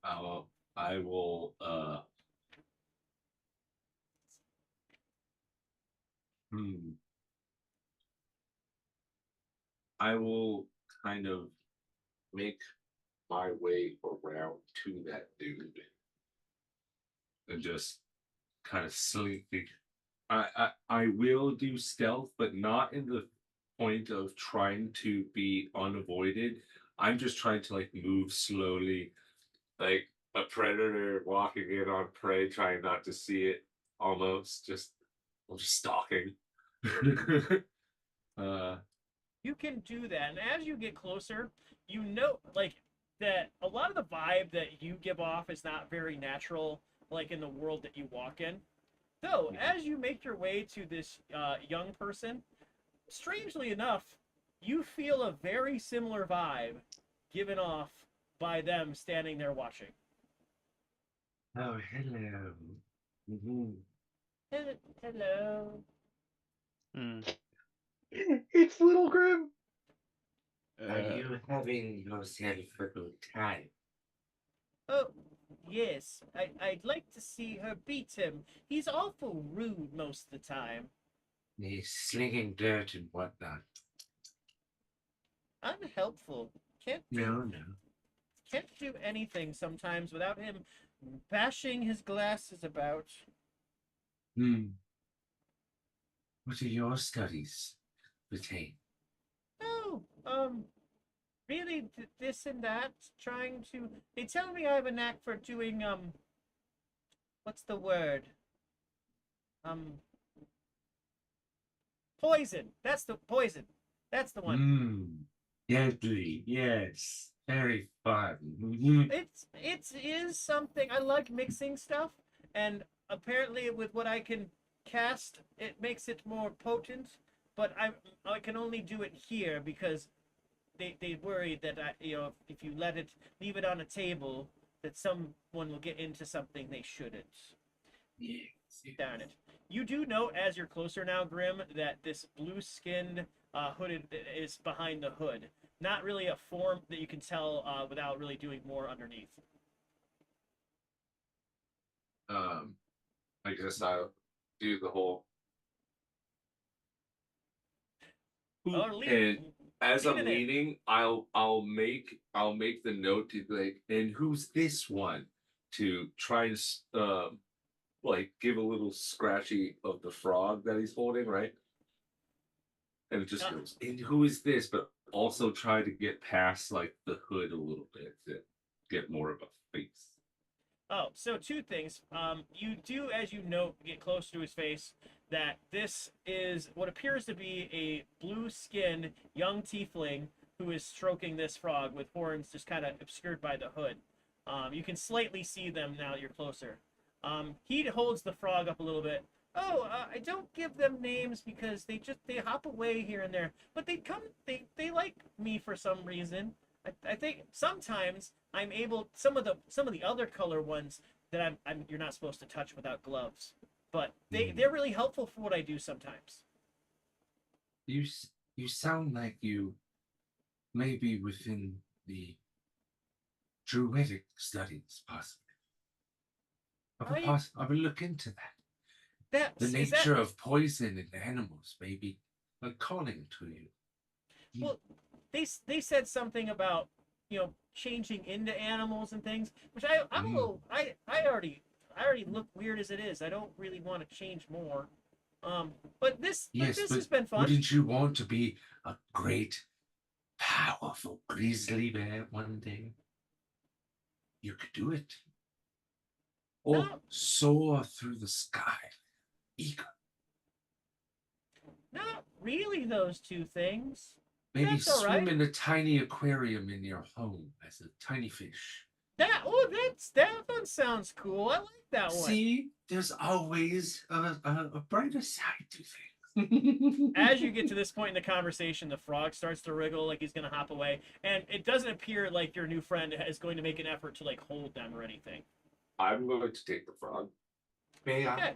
I will I will kind of make my way around to that dude and just kind of slinking. I will do stealth, but not in the point of trying to be unavoided. I'm just trying to like move slowly, like a predator walking in on prey, trying not to see it. Almost just, I'm just stalking. You can do that, and as you get closer, you know like that a lot of the vibe that you give off is not very natural, like in the world that you walk in. Though, as you make your way to this young person, strangely enough, you feel a very similar vibe given off by them standing there watching. Oh, hello. Mm-hmm. Hello. It's Little Grim. Are you having yourself a good time? Oh, yes. I'd like to see her beat him. He's awful rude most of the time. He's slinging dirt and whatnot. Unhelpful. Can't No. do anything sometimes without him bashing his glasses about. What are your studies pertain? Oh, really this and that, trying to. They tell me I have a knack for doing what's the word? Poison. That's the poison. That's the one. Deadly, yes. very fun. It is something I like mixing stuff, and apparently with what I can cast, it makes it more potent. But I can only do it here because they worry that if you leave it on a table, that someone will get into something they shouldn't. Yes. Darn it. You do note as you're closer now, Grim, that this blue-skinned hooded is behind the hood. Not really a form that you can tell without really doing more underneath. I guess I'll do the whole. Or lead, And as lead I'm it in. leading, I'll make the note to be like, and who's this one? To try and like give a little scratchy of the frog that he's holding, right? And it just goes, and who is this? But also try to get past like the hood a little bit to get more of a face. Oh, so two things. You do, as you note, get close to his face, that this is what appears to be a blue-skinned young tiefling who is stroking this frog with horns just kind of obscured by the hood. You can slightly see them now that you're closer. He holds the frog up a little bit. Oh, I don't give them names because they hop away here and there, but they like me for some reason. I think sometimes I'm able some of the other color ones that you're not supposed to touch without gloves, but they're really helpful for what I do sometimes. You sound like you may be within the druidic studies, possibly. I will look into that. The nature of poison in animals may be a calling to you. Well, they said something about changing into animals and things, which I'm a little I already look weird as it is. I don't really want to change more. But this has been fun. Wouldn't you want to be a great, powerful grizzly bear one day? You could do it. Or soar through the sky, eagle. Not really those two things. Maybe That's all swim right. in a tiny aquarium in your home as a tiny fish. That one sounds cool. I like that one. See, there's always a brighter side to things. As you get to this point in the conversation, the frog starts to wriggle like he's going to hop away, and it doesn't appear like your new friend is going to make an effort to like hold them or anything. I'm going to take the frog. May I? Okay.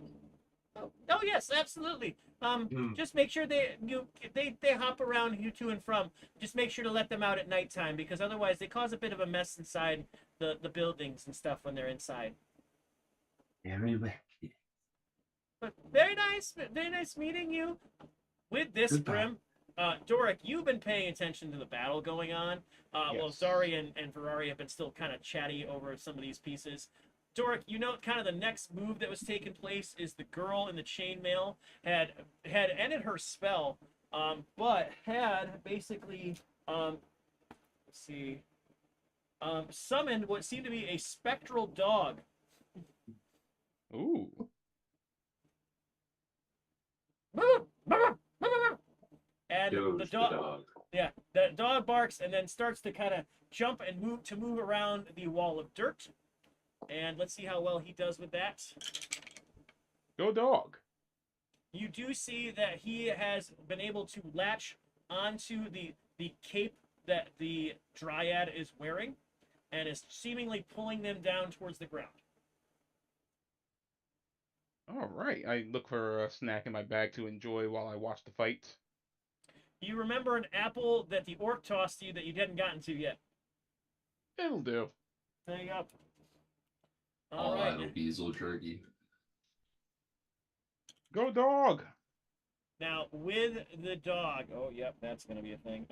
Oh yes, absolutely. Just make sure they hop around you to and from. Just make sure to let them out at nighttime because otherwise they cause a bit of a mess inside the buildings and stuff when they're inside. Very well. But very nice meeting you. With this, Grim, Doric, you've been paying attention to the battle going on. Well, Yes. Zari and Ferrari have been still kind of chatty over some of these pieces. Doric, you know, kind of the next move that was taking place is the girl in the chainmail had ended her spell, but had basically, let's see, summoned what seemed to be a spectral dog. Ooh. And the dog, yeah, the dog barks and then starts to kind of jump and move around the wall of dirt. And let's see how well he does with that. Go dog. You do see that he has been able to latch onto the cape that the dryad is wearing and is seemingly pulling them down towards the ground. All right. I look for a snack in my bag to enjoy while I watch the fight. You remember an apple that the orc tossed you that you hadn't gotten to yet. It'll do. There you go. All right. that'll be Weasel jerky. Go dog. Now with the dog, oh yep, that's gonna be a thing.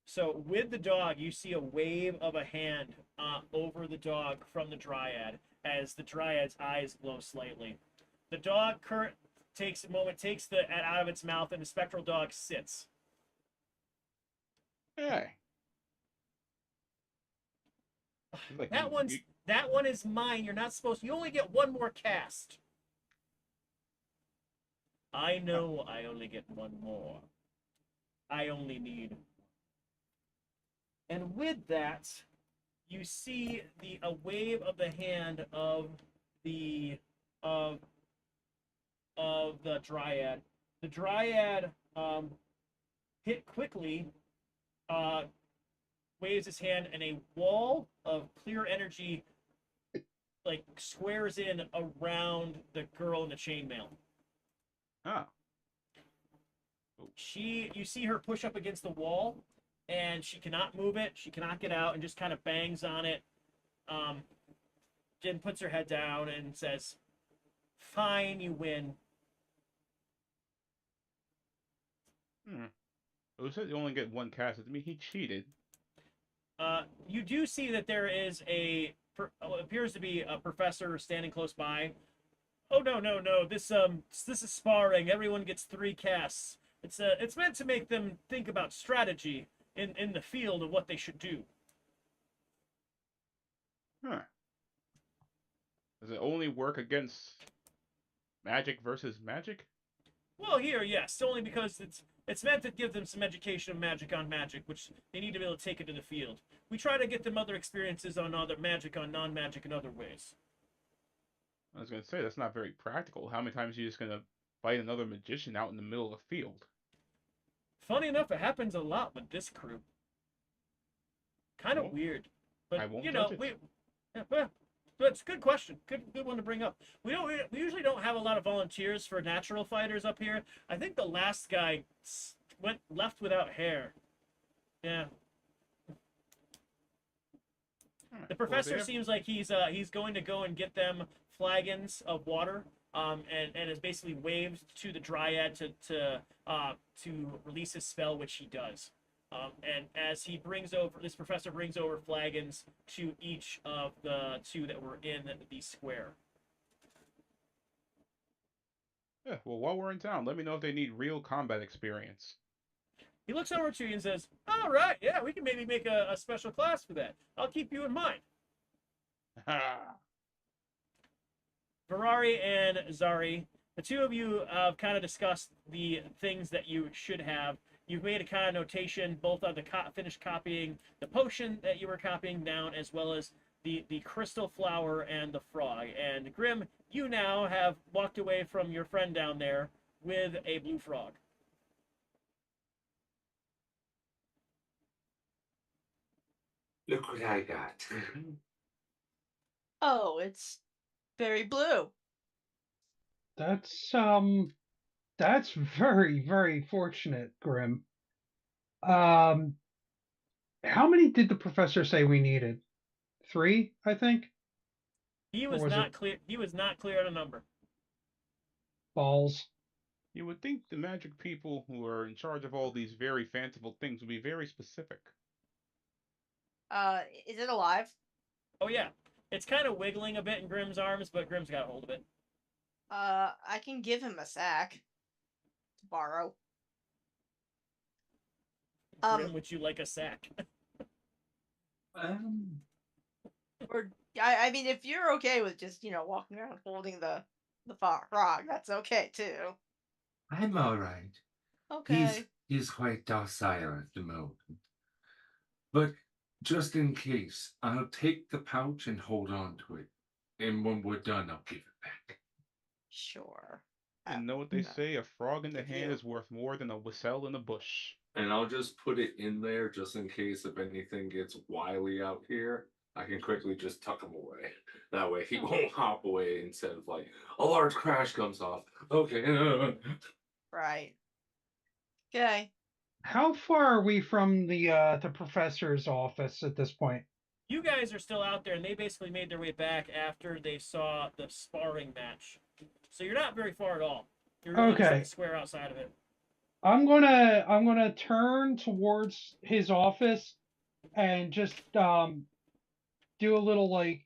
So with the dog, you see a wave of a hand over the dog from the dryad as the dryad's eyes glow slightly. The dog takes a moment, takes the out of its mouth, and the spectral dog sits. Hey. Like That one is mine. You're not supposed. You only get one more cast. I know I only get one more. I only need. And with that, you see a wave of the hand of the of the dryad. The dryad hit quickly, uh, waves his hand, and a wall of clear energy like squares in around the girl in the chainmail. Ah. You see her push up against the wall, and she cannot move it. She cannot get out, and just kind of bangs on it. Jen puts her head down and says, "Fine, you win." Who said you only get one cast? I mean, he cheated. You do see that there is appears to be a professor standing close by. Oh no! This is sparring. Everyone gets 3 casts. It's meant to make them think about strategy in the field of what they should do. Huh. Does it only work against magic versus magic? Well, here, yes, only because it's meant to give them some education of magic on magic, which they need to be able to take into the field. We try to get them other experiences on other magic, on non-magic, in other ways. I was gonna say that's not very practical. How many times are you just gonna fight another magician out in the middle of the field? Funny enough, it happens a lot with this crew. Kind of Well, weird, I but won't you know, judge it. well, that's a good question. Good one to bring up. We usually don't have a lot of volunteers for natural fighters up here. I think the last guy went left without hair. Yeah. Alright, The well, professor they seems like he's going to go and get them flagons of water, and is basically waved to the dryad to release his spell, which he does. And as this professor brings over flagons to each of the 2 that were in the square. Yeah, well, while we're in town, let me know if they need real combat experience. He looks over to you and says, "All right, yeah, we can maybe make a special class for that. I'll keep you in mind." Ha! Ferrari and Zari, the 2 of you have kind of discussed the things that you should have. You've made a kind of notation both on the finished copying the potion that you were copying down, as well as the crystal flower and the frog. And Grim, you now have walked away from your friend down there with a blue frog. Look what I got. Oh, it's very blue. That's very, very fortunate, Grim. How many did the professor say we needed? 3, I think. He Or was was not it clear. He was not clear on a number. balls? You would think the magic people who are in charge of all these very fanciful things would be very specific. Is it alive? Oh yeah, it's kind of wiggling a bit in Grim's arms, but Grim's got a hold of it. I can give him a sack to borrow. Grim, would you like a sack? Or I mean, if you're okay with just walking around holding the frog, that's okay too. I'm all right. Okay. He's quite docile at the moment. But just in case, I'll take the pouch and hold on to it. And when we're done, I'll give it back. Sure. You know what they no. say, a frog in the If hand you- is worth more than a whistle in the bush. And I'll just put it in there just in case if anything gets wily out here. I can quickly just tuck him away. That way he won't hop away instead of like a large crash comes off. Okay. Right. Okay. How far are we from the professor's office at this point? You guys are still out there, and they basically made their way back after they saw the sparring match. So you're not very far at all. You're really just Okay. like square outside of it. I'm gonna turn towards his office and just do a little like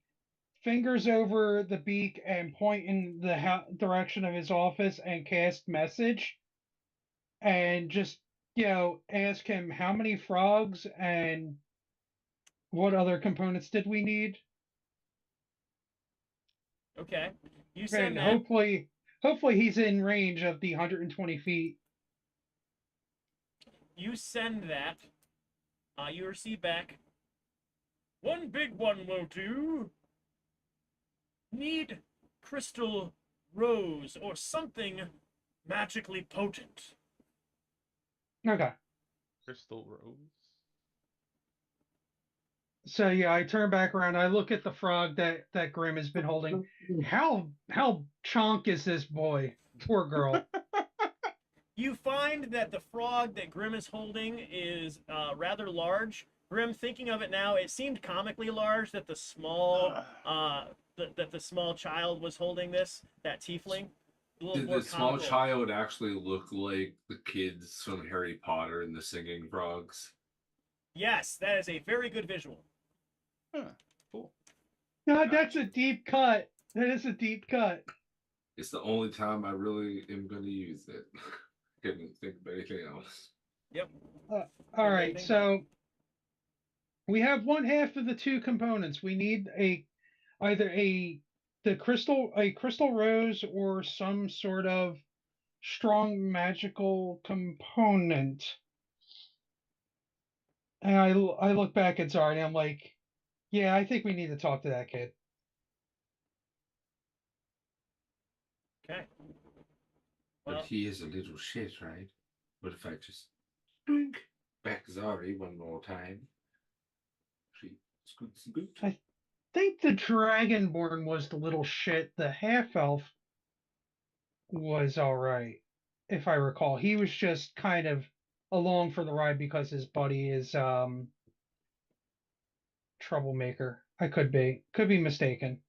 fingers over the beak and point in the direction of his office and cast message and just ask him how many frogs and what other components did we need, Okay. You and send that. hopefully he's in range of the 120 feet. You send that. You receive back, one big one will do. Need crystal rose or something magically potent. Okay. Crystal Rose. So yeah, I turn back around. I look at the frog that Grim has been holding. How chonk is this boy? Poor girl. You find that the frog that Grim is holding is rather large. Grim, thinking of it now, it seemed comically large that the small child was holding this, that tiefling. A little Did more the small comical. child actually look like the kids from Harry Potter and the singing frogs? Yes, that is a very good visual. Huh. Cool. God, that's a deep cut. That is a deep cut. It's the only time I really am going to use it. Couldn't think of anything else. Yep. All right, Anything so we have one half of the two components. We need either a crystal rose or some sort of strong magical component. And I look back at Zari and I'm like, yeah, I think we need to talk to that kid. Okay. But Well, he is a little shit, right? What if I just drink back Zari one more time? She scoots and boot. I think the Dragonborn was the little shit. The half elf was all right, if I recall. He was just kind of along for the ride because his buddy is troublemaker. I could be mistaken.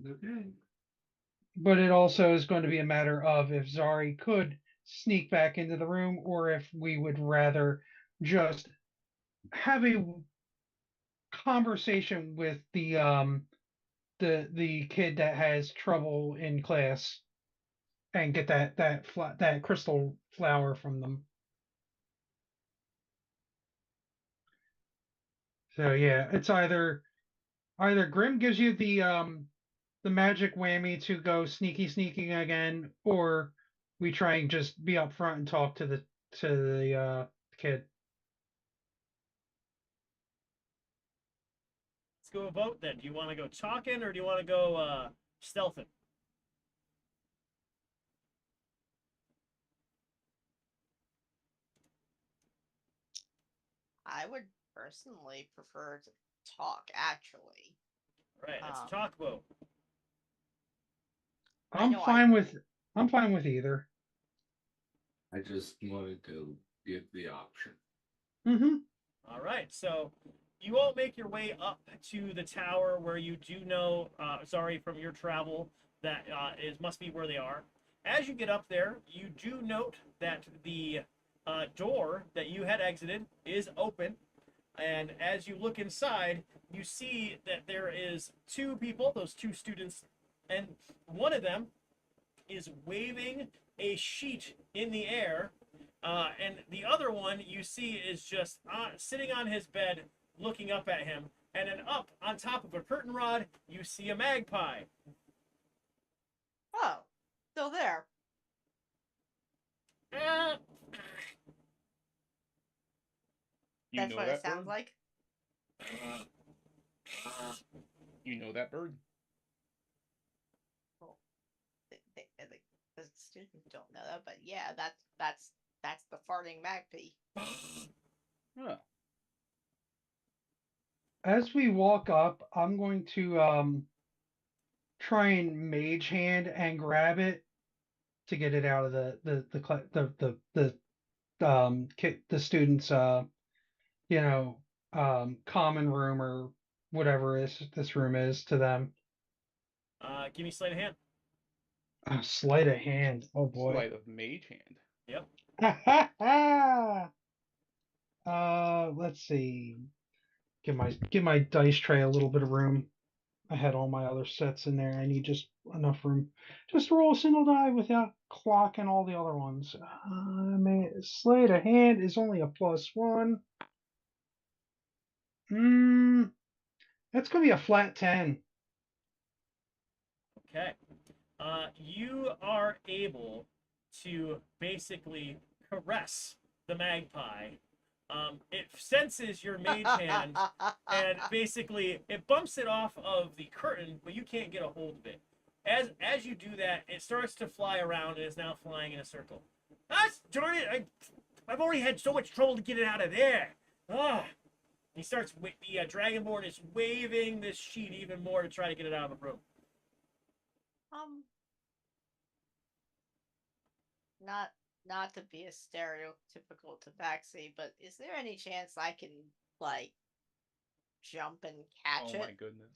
Okay. But it also is going to be a matter of if Zari could sneak back into the room or if we would rather just have a conversation with the kid that has trouble in class and get that crystal flower from them. So yeah, it's either Grim gives you the magic whammy to go sneaking again, or we try and just be up front and talk to the kid. let's go a vote then. Do you want to go talking or do you want to go stealthing? I would personally prefer to talk, actually. All right, it's a Um, talk vote. I I'm know fine with either. I just wanted to give the option. Mm-hmm. All right, so you all make your way up to the tower where you do know, sorry, from your travel, that must be where they are. As you get up there, you do note that the door that you had exited is open, and as you look inside, you see that there is two people, those two students, and one of them is waving a sheet in the air, and the other one you see is just sitting on his bed looking up at him. And then up on top of a curtain rod, you see a magpie. oh, still there. Uh, You That's know what that it sounds bird? like. You know that bird? Well, the students don't know that, but yeah, that's the farting magpie. Huh. As we walk up, I'm going to try and mage hand and grab it to get it out of the students common room or whatever this room is to them. give me sleight of hand. Sleight of hand. Oh boy. Sleight of mage hand. Yep. Let's see. Give my dice tray a little bit of room. I had all my other sets in there. I need just enough room. Just roll a single die without clocking all the other ones. Sleight of hand is only a +1. That's gonna be a flat 10. Okay. You are able to basically caress the magpie. It senses your mage hand, and basically it bumps it off of the curtain, but you can't get a hold of it. As you do that, it starts to fly around and is now flying in a circle. Ah, darn it! I've already had so much trouble to get it out of there. Ah! He starts. The Dragonborn is waving this sheet even more to try to get it out of the room. Not to be a stereotypical tabaxi, but is there any chance I can like jump and catch Oh it? my goodness.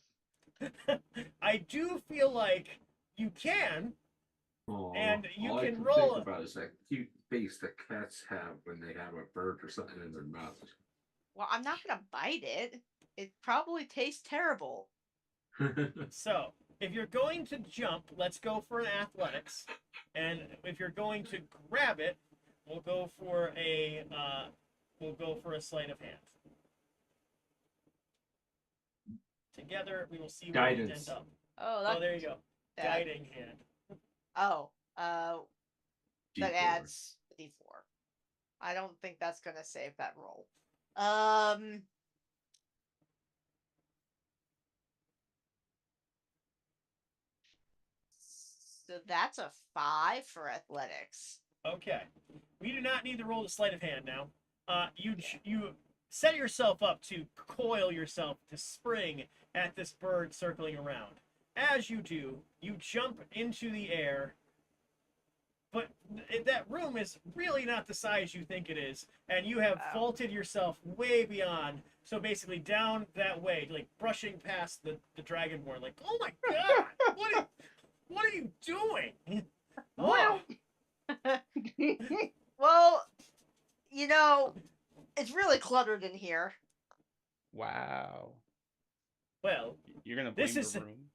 I do feel like you can, Aw, and you all I can can roll. think about is that cute face that cats have when they have a bird or something in their mouth. Well, I'm not gonna bite it. It probably tastes terrible. So, if you're going to jump, let's go for an athletics, and if you're going to grab it, we'll go for a sleight of hand. Together, we will see where we end Guidance. up. Oh, Oh, there you go. that- Guiding hand. Oh, that D4. adds a D4. I don't think that's gonna save that roll. So that's a 5 for athletics. Okay. We do not need to roll the sleight of hand now. You set yourself up to coil yourself to spring at this bird circling around. As you do, you jump into the air, but that room is really not the size you think it is, and you have Wow. vaulted yourself way beyond. So basically, down that way, like brushing past the Dragonborn, like, oh my god, what are you doing? Oh. Well, you know, it's really cluttered in here. Wow. Well, You're gonna blame This is- the room.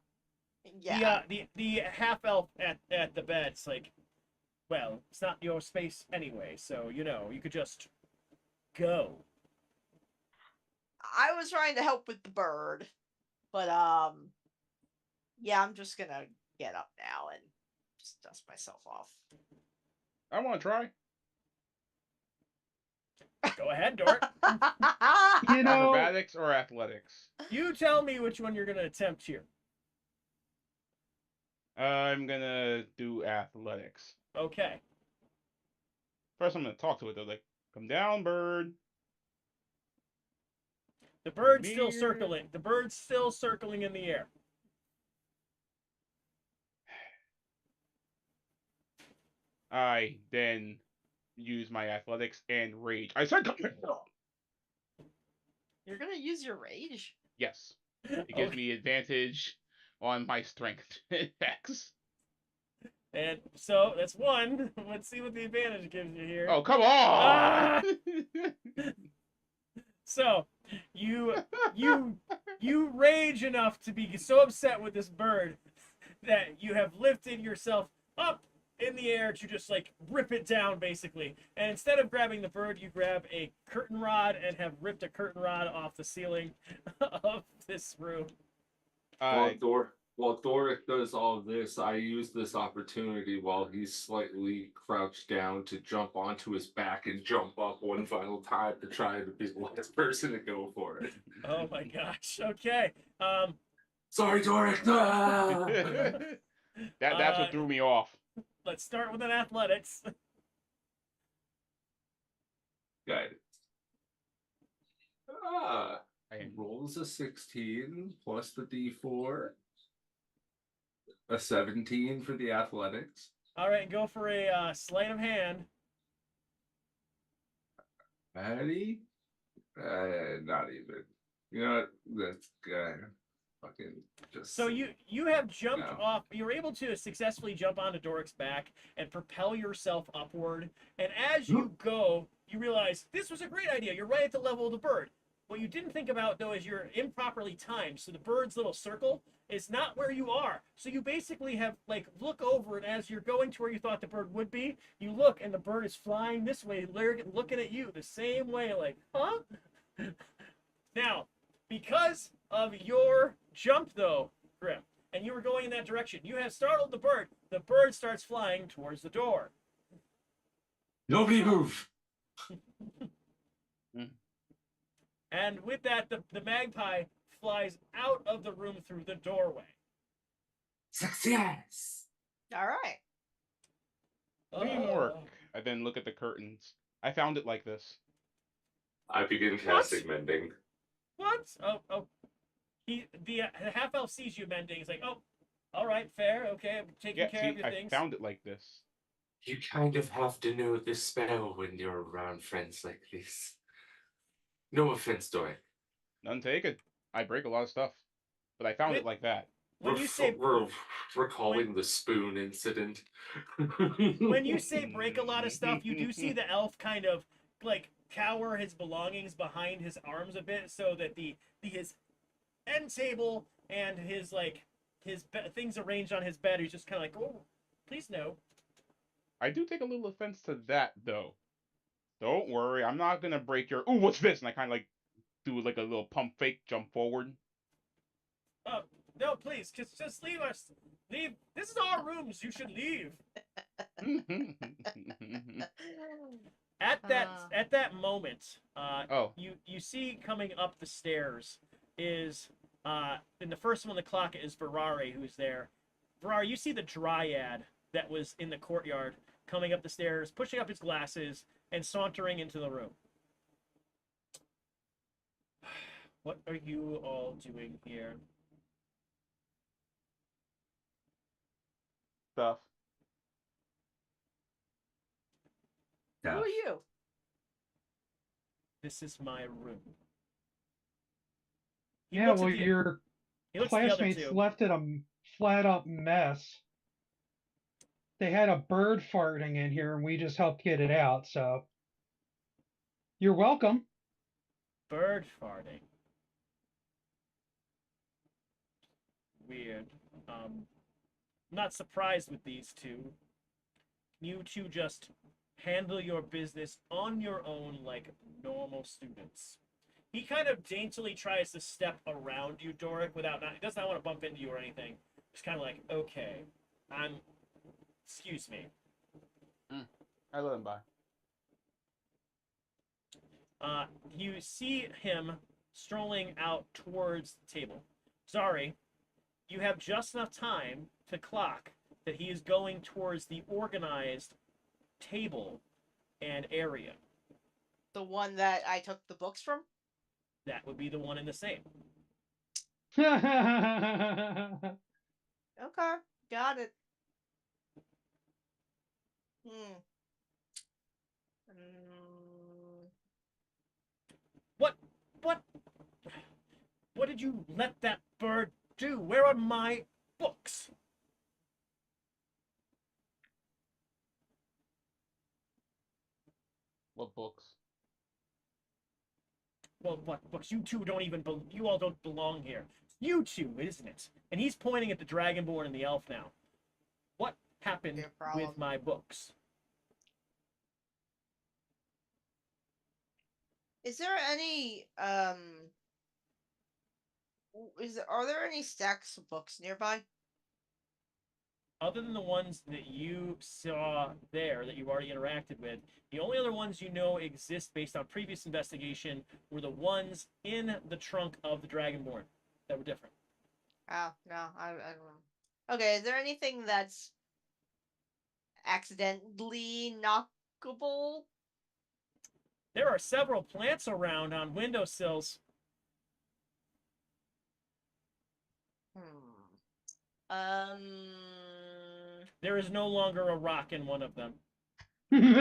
Yeah. The half elf at the bed's like, well, it's not your space anyway, so you could just go. I was trying to help with the bird, but yeah, I'm just gonna get up now and just dust myself off. I want to try. Go ahead, Dort. You know, Acrobatics or athletics? You tell me which one you're gonna attempt here. I'm gonna do athletics. Okay. First, I'm gonna talk to it though. Like, come down, bird. The bird's still Weird. circling. The bird's still circling in the air. I then use my athletics and rage. I said, come here. You're gonna use your rage? Yes. It gives Okay. me advantage on my strength checks. And so that's one. Let's see what the advantage gives you here. Oh, come on! Ah! So you rage enough to be so upset with this bird that you have lifted yourself up in the air to just like rip it down basically. And instead of grabbing the bird, you grab a curtain rod and have ripped a curtain rod off the ceiling of this room. While Doric does all this, I use this opportunity while he's slightly crouched down to jump onto his back and jump up one final time to try to be the last person to go for it. Oh my gosh. Okay. Sorry, Doric. Ah! That's what threw me off. Let's start with an athletics. Guidance. Ah, I rolls a 16 plus the D4. A 17 for the athletics. All right, go for a sleight of hand. Maddie? Not even. You know what? That's fucking just. So you have jumped No. off. You're able to successfully jump onto Doric's back and propel yourself upward. And as you go, you realize this was a great idea. You're right at the level of the bird. What you didn't think about though is you're improperly timed. So the bird's little circle is not where you are. So you basically have like look over, and as you're going to where you thought the bird would be, you look and the bird is flying this way, looking at you the same way, like, huh? Now, because of your jump though, Grim, and you were going in that direction, you have startled the bird. The bird starts flying towards the door. Nobody move. And with that, the magpie flies out of the room through the doorway. Success. All right. Teamwork. I then look at the curtains. I found it like this. I begin casting mending. What? Oh. The half elf sees you mending. He's like, oh, all right, fair, okay, I'm taking Yeah, care see, of your I things. found it like this. You kind of have to know the spell when you're around friends like this. No offense, Dory. None taken. I break a lot of stuff, but I found it like that. When you say We're recalling the spoon incident. when you say break a lot of stuff, you do see the elf kind of like cower his belongings behind his arms a bit, so that his end table and his things arranged on his bed. He's just kind of like, oh, please no. I do take a little offense to that, though. Don't worry, I'm not gonna break your. Ooh, what's this? And I kind of like do like a little pump fake, jump forward. Oh no, please, just leave us. Leave. This is our rooms. You should leave. At that moment, Oh. you see coming up the stairs is in the first one on the clock is Ferrari, who's there. Ferrari, you see the dryad that was in the courtyard coming up the stairs, pushing up his glasses, and sauntering into the room. What are you all doing here? Stuff. Who are you? This is my room. Yeah, well, your he looks at the other classmates two. left it a flat up mess. They had a bird farting in here, and we just helped get it out. So you're welcome. Bird farting. Weird. I'm not surprised with these two. You two just handle your business on your own like normal students. He kind of daintily tries to step around you, Doric, he does not want to bump into you or anything. Just kind of like, okay, excuse me. I let him by. You see him strolling out towards the table. Sorry, you have just enough time to clock that he is going towards the organized table and area. The one that I took the books from? That would be the one in the same. Okay, got it. What did you let that bird do? Where are my books? What books? Well, what books? You two you all don't belong here. You two, isn't it? And he's pointing at the Dragonborn and the elf now. What happened with my books? Is there any are there any stacks of books nearby? Other than the ones that you saw there that you've already interacted with, the only other ones you know exist based on previous investigation were the ones in the trunk of the Dragonborn that were different. Oh, no, I don't know. Okay, is there anything that's accidentally knockable? There are several plants around on windowsills. There is no longer a rock in one of them. You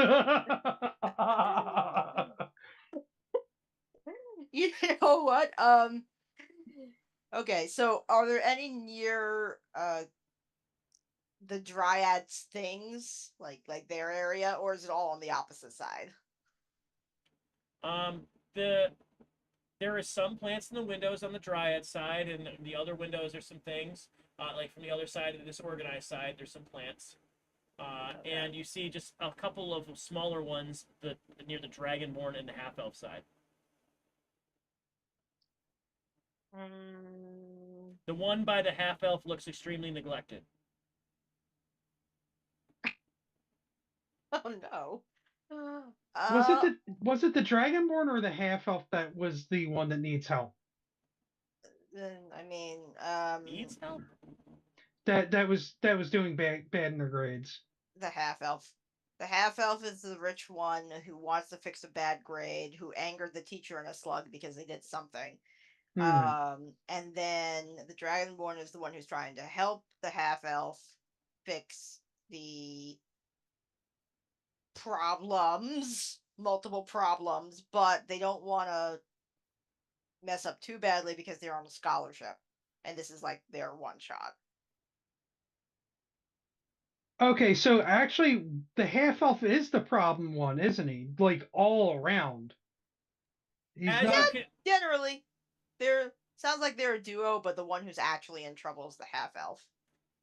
know what? Okay, so are there any near the Dryads things, like their area, or is it all on the opposite side? There is some plants in the windows on the Dryad side, and the other windows there's some things. Like from the other side of this organized side, there's some plants. Okay. And you see just a couple of smaller ones near the Dragonborn and the half-elf side. The one by the half-elf looks extremely neglected. Oh no. Was it Uh, the Dragonborn or the half elf that was the one that needs help? then I mean, Needs help? That was doing bad in their grades. the half elf. The half elf is the rich one who wants to fix a bad grade, who angered the teacher in a slug because they did something. Hmm. And then the Dragonborn is the one who's trying to help the half elf fix the problems, multiple problems, but they don't want to mess up too badly because they're on a scholarship, and this is like their one shot. Okay, so actually, the half elf is the problem one, isn't he? Like all around. He's As you not. can, Generally, they're sounds like they're a duo, but the one who's actually in trouble is the half elf.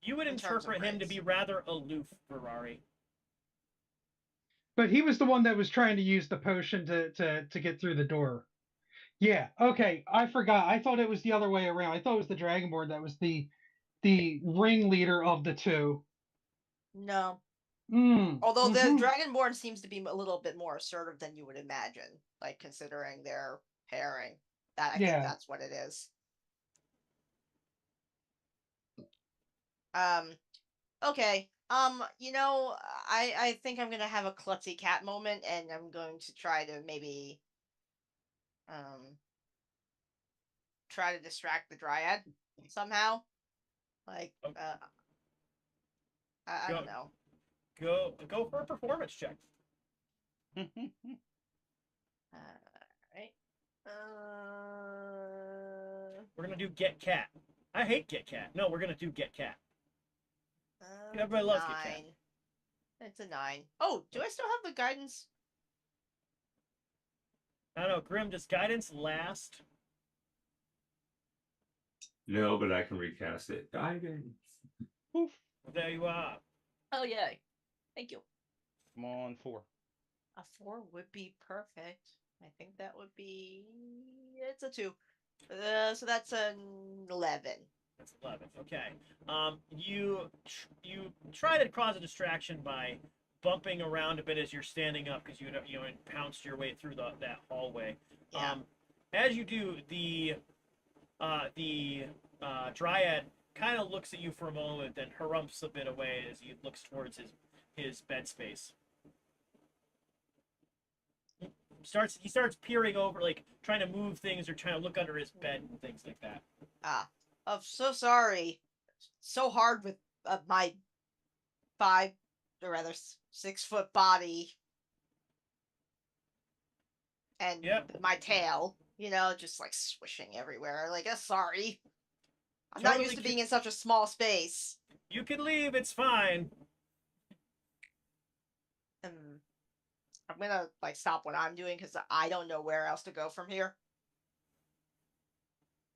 you would in terms of interpret him to grades. be rather aloof, Ferrari. But he was the one that was trying to use the potion to get through the door. Yeah. Okay. I forgot. I thought it was the other way around. I thought it was the Dragonborn that was the ringleader of the two. No, Mm. although the Mm-hmm. Dragonborn seems to be a little bit more assertive than you would imagine, like considering their pairing. That I think Yeah. that's what it is. Um. Okay. I think I'm gonna have a klutzy cat moment, and I'm going to try to maybe um try to distract the dryad somehow. Like, Oh, I go don't know. go for a performance check. Right. We're gonna do get cat. I hate get cat. No, we're gonna do get cat. It's Everybody a loves get cat. 9. It's a 9. Oh, do I still have the guidance? I don't know. Grim, does guidance last? No, but I can recast it. Guidance. Oof. There you are. Oh, yay. Thank you. Come on, 4. A 4 would be perfect. I think that would be. It's a 2. So that's an 11. That's 11. Okay. You try to cause a distraction by bumping around a bit as you're standing up because you pounced your way through that hallway. Yeah. As you do, the dryad kind of looks at you for a moment, then harumphs a bit away as he looks towards his bed space. He starts peering over, like trying to move things or trying to look under his bed and things like that. I'm so sorry. So hard with my 5, or rather 6-foot body and Yep. my tail, just like swishing everywhere. Like, sorry. I'm not Totally used to being in such a small space. You can leave. It's fine. I'm gonna like stop what I'm doing because I don't know where else to go from here.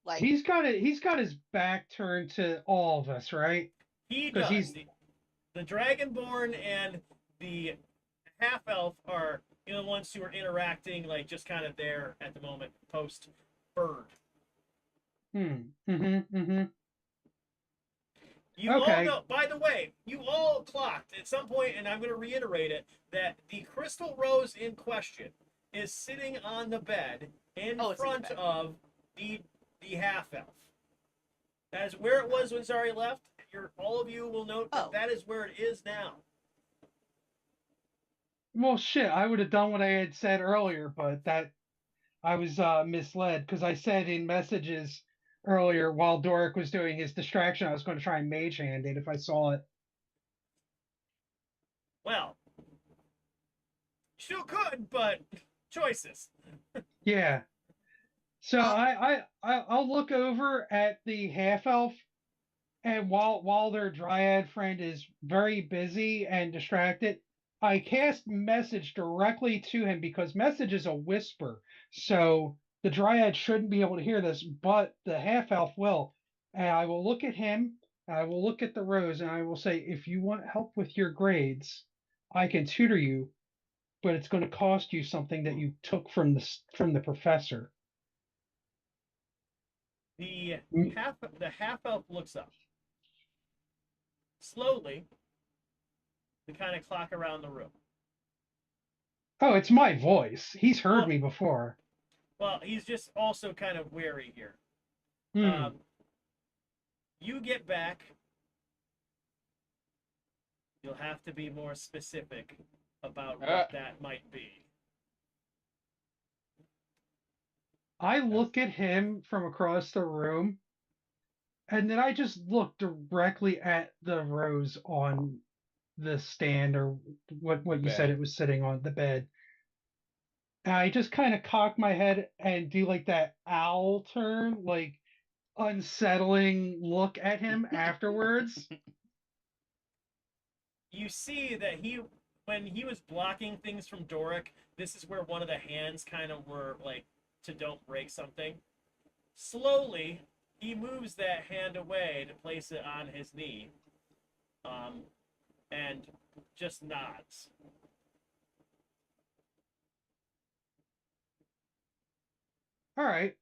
Like, He's got it. He's got his back turned to all of us, right? He Because does. he's The Dragonborn and the half elf are the ones who are interacting, like just kind of there at the moment, post bird. Mm-hmm. You all Okay. know, by the way, you all clocked at some point, and I'm going to reiterate it, that the crystal rose in question is sitting on the bed in front of the half elf. That is where it was when Zari left. All of you will note that that is where it is now. Well, shit. I would have done what I had said earlier, but that I was misled because I said in messages earlier while Doric was doing his distraction, I was going to try and mage hand it if I saw it. Well, still could, but choices. Yeah. So I'll look over at the half elf, and while their dryad friend is very busy and distracted, I cast message directly to him because message is a whisper. So the dryad shouldn't be able to hear this, but the half elf will. And I will look at him, I will look at the rose, and I will say, if you want help with your grades, I can tutor you, but it's going to cost you something that you took from the professor. The half elf looks up slowly to kind of clock around the room. Oh, it's my voice. He's heard Well- me before. Well, he's just also kind of wary here. Hmm. You get back. You'll have to be more specific about what that might be. I look at him from across the room, and then I just look directly at the rose on the stand, or what you said Bed. it was sitting on the bed. And I just kind of cock my head and do like that owl turn, like unsettling look at him afterwards. You see that when he was blocking things from Doric, this is where one of the hands kind of were like to don't break something. Slowly, he moves that hand away to place it on his knee, and just nods. All right.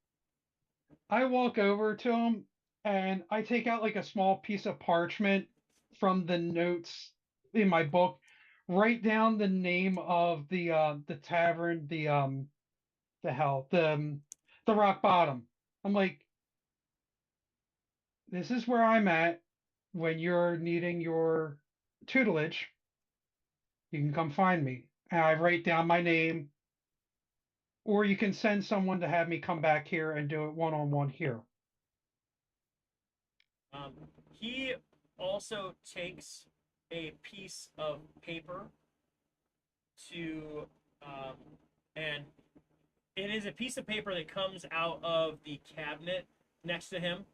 I walk over to him and I take out like a small piece of parchment from the notes in my book, write down the name of the tavern, the hell, the Rock Bottom. I'm like, this is where I'm at when you're needing your tutelage. You can come find me. And I write down my name, or you can send someone to have me come back here and do it one-on-one here. He also takes a piece of paper to, and it is a piece of paper that comes out of the cabinet next to him.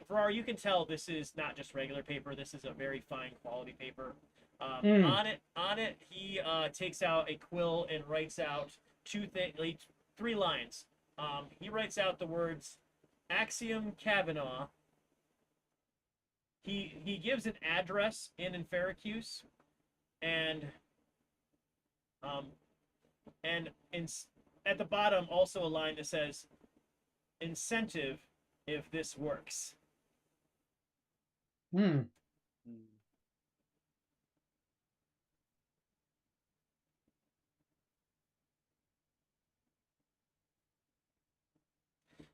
Farrar, you can tell this is not just regular paper. This is a very fine quality paper. On it, he takes out a quill and writes out three lines. He writes out the words Axiom Kavanaugh. He gives an address in Enferacuse, and in, at the bottom also a line that says incentive if this works. Hmm.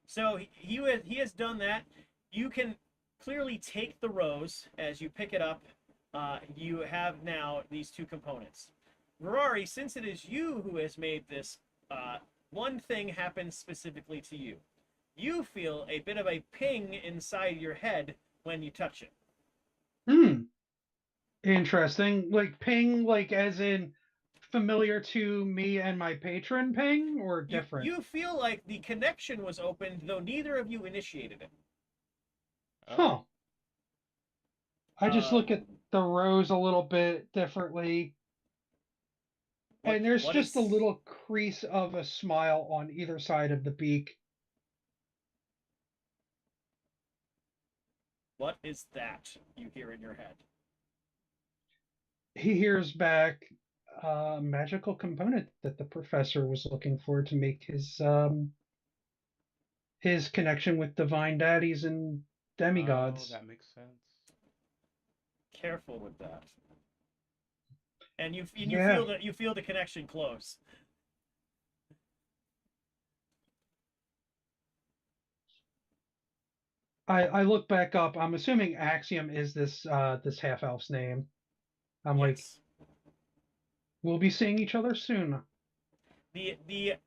So he has done that. You can clearly take the rose as you pick it up. You have now these two components. Ferrari, since it is you who has made this, one thing happens specifically to you. You feel a bit of a ping inside your head when you touch it. Hmm. Interesting. Like ping, like as in familiar to me and my patron ping, or different? You feel like the connection was opened, though neither of you initiated it. Huh. I just look Um, at the rose a little bit differently. And there's what just a is little crease of a smile on either side of the beak. what is that you hear in your head? He hears back a magical component that the professor was looking for to make his connection with divine daddies and demigods. Oh, that makes sense. Careful with that. And you Yeah. feel the connection close. I look back up. I'm assuming Axiom is this half elf's name. I'm like, Yes. we'll be seeing each other soon. The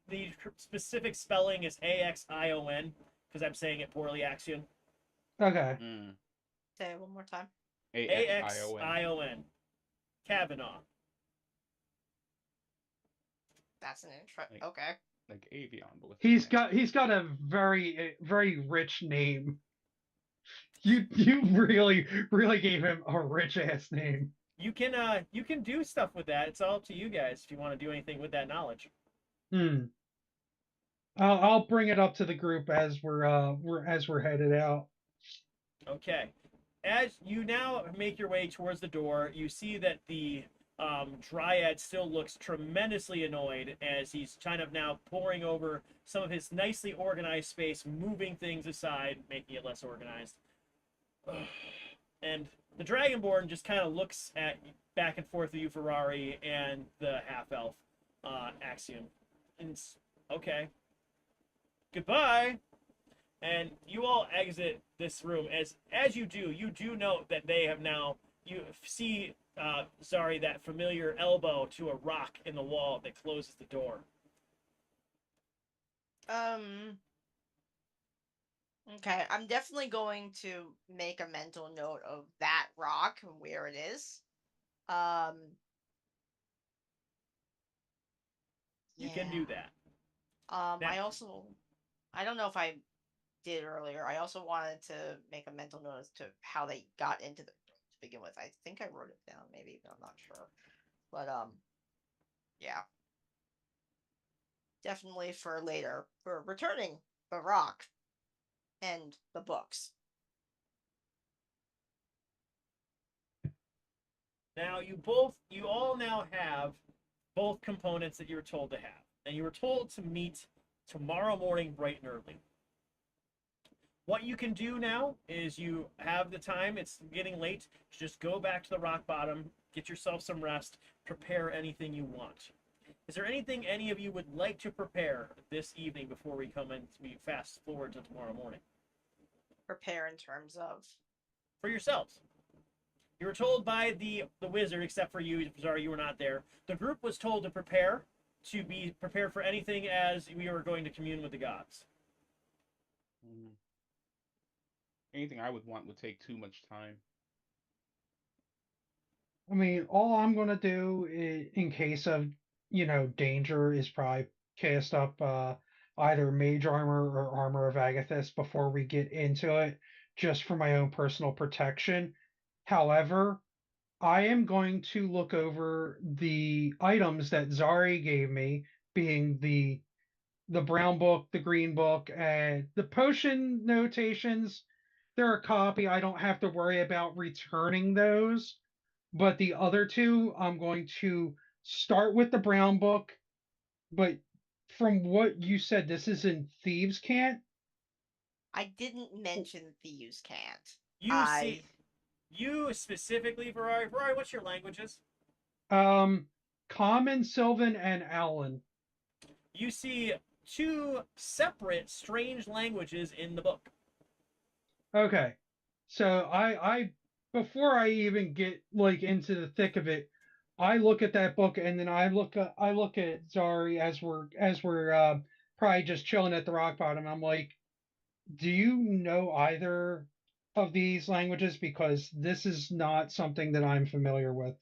specific spelling is Axion because I'm saying it poorly. Axion. Okay. Say it one more time. Axion. Axion. Kavanaugh. That's an intro. Like- Okay. Like Avion, but with He's an got a very rich name. You really gave him a rich ass name. You can do stuff with that. It's all up to you guys if you want to do anything with that knowledge. I'll bring it up to the group as we're headed out. Okay. As you now make your way towards the door, you see that the Dryad still looks tremendously annoyed as he's kind of now poring over some of his nicely organized space, moving things aside, making it less organized. And the Dragonborn just kind of looks at back and forth with you, Ferrari, and the half-elf. axiom. And it's okay. Goodbye. And you all exit this room. As you do note that they have now. You see, sorry, that familiar elbow to a rock in the wall that closes the door. Okay, I'm definitely going to make a mental note of that rock and where it is. You can do that. I also, I don't know if I did earlier. I also wanted to make a mental note as to how they got into the room to begin with. I think I wrote it down, maybe, but I'm not sure. But yeah, definitely for later for returning the rock and the books. Now you all now have both components that you were told to have, and you were told to meet tomorrow morning bright and early. What you can do now is you have the time. It's getting late. Just go back to the rock bottom, get yourself some rest, prepare anything you want. Is there anything any of you would like to prepare this evening before we come and we fast forward to tomorrow morning? Prepare in terms of For yourselves. You were told by the wizard, except for you, sorry you were not there. The group was told to be prepared for anything as we were going to commune with the gods. Anything I would want would take too much time. I mean, all I'm gonna do in case of danger is probably cast up either mage armor or armor of Agathis before we get into it, just for my own personal protection. However, I am going to look over the items that Zari gave me, being the brown book, the green book, and the potion notations. They're a copy. I don't have to worry about returning those. But the other two, I'm going to start with the brown book. But from what you said, this is in Thieves' Cant. I didn't mention thieves can't. You specifically, Ferrari. Ferrari, what's your languages? Common, Sylvan, and Alan. You see two separate strange languages in the book. Okay, so I before I even get like into the thick of it, I look at that book and then I look at Zari as we're probably just chilling at the rock bottom. I'm like, do you know either of these languages? Because this is not something that I'm familiar with.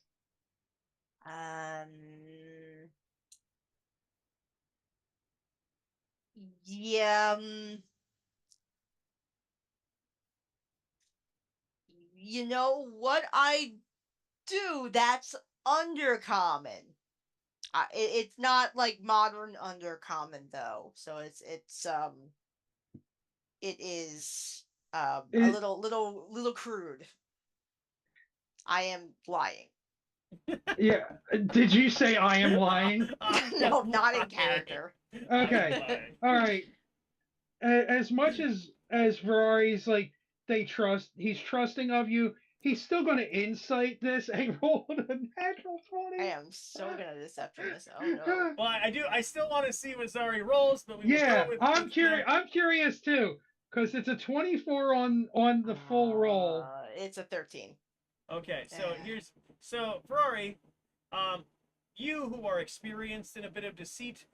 Yeah. You know what I do? That's undercommon. It's not like modern undercommon though, so it is a It, little crude. I am lying. yeah. Did you say I am lying? No, not in character. Okay. All right. As much as Ferrari's like he's trusting of you. He's still going to insight this and roll a natural 20. I am so gonna deception this. Oh no. Well, I still want to see what Zari rolls, but we will Yeah, go with. I'm curious. I'm curious too, because it's a 24 on the full roll. It's a 13. Okay, so Ferrari, you who are experienced in a bit of deceit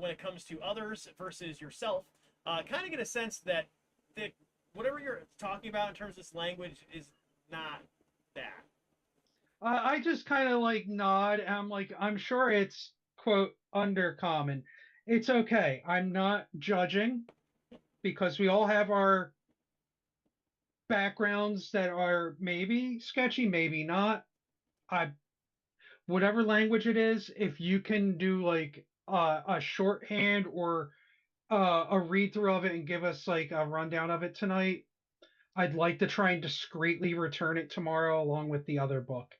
when it comes to others versus yourself, kind of get a sense that whatever you're talking about in terms of this language is not that. I just kind of like nod. And I'm like, I'm sure it's quote undercommon. It's okay. I'm not judging because we all have our backgrounds that are maybe sketchy, maybe not. I Whatever language it is, if you can do like a shorthand or a read through of it and give us like a rundown of it tonight, I'd like to try and discreetly return it tomorrow along with the other book.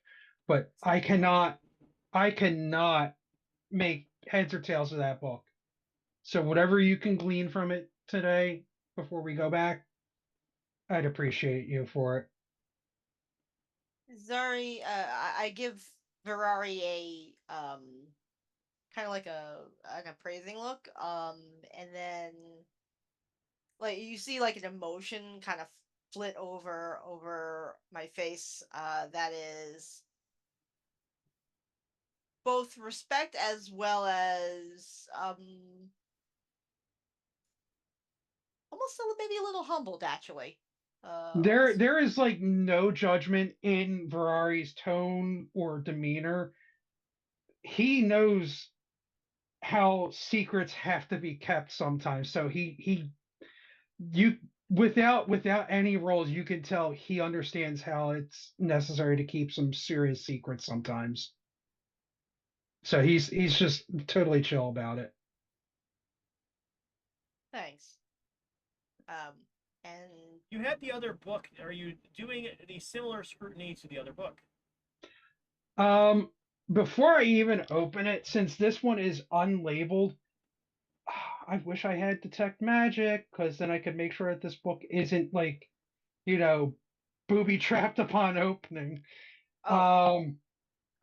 But I cannot make heads or tails of that book. So whatever you can glean from it today before we go back, I'd appreciate you for it. Zari, I give Ferrari a kind of like an appraising look. And then like you see like an emotion kind of flit over my face. That is both respect as well as almost maybe a little humbled actually. There is like no judgment in Ferrari's tone or demeanor. He knows how secrets have to be kept sometimes. So you without any roles, you can tell he understands how it's necessary to keep some serious secrets sometimes. So he's just totally chill about it. Thanks. And You had the other book. Are you doing the similar scrutiny to the other book? Um, before I even open it, since this one is unlabeled, I wish I had detect magic because then I could make sure that this book isn't like, you know, booby trapped upon opening. oh,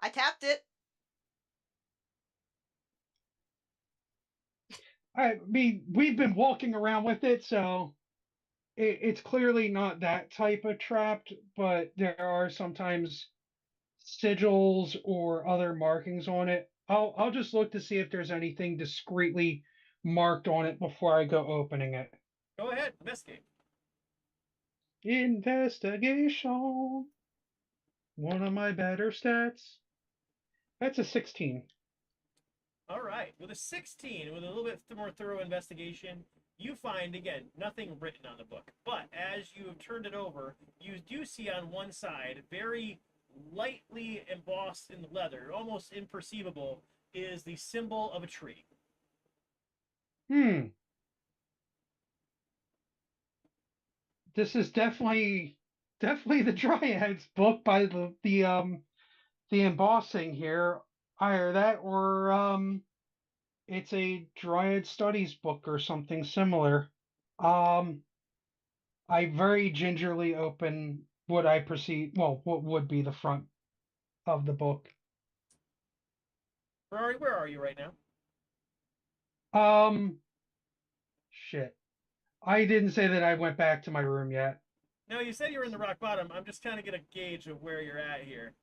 I tapped it. I mean, we've been walking around with it, so it's clearly not that type of trapped, but there are sometimes sigils or other markings on it. I'll just look to see if there's anything discreetly marked on it before I go opening it. Go ahead, investigate. Investigation. One of my better stats. That's a 16. All right. With a 16, with a little bit more thorough investigation, you find, again, nothing written on the book. But as you have turned it over, you do see on one side, very lightly embossed in the leather, almost imperceivable, is the symbol of a tree. This is definitely the Dryads book by the embossing here. Either that or it's a Dryad studies book or something similar. Um I very gingerly open what I perceive what would be the front of the book. Ferrari, where are you right now? Shit. I didn't say that I went back to my room yet. No, you said you were in the rock bottom. I'm just trying to get a gauge of where you're at here.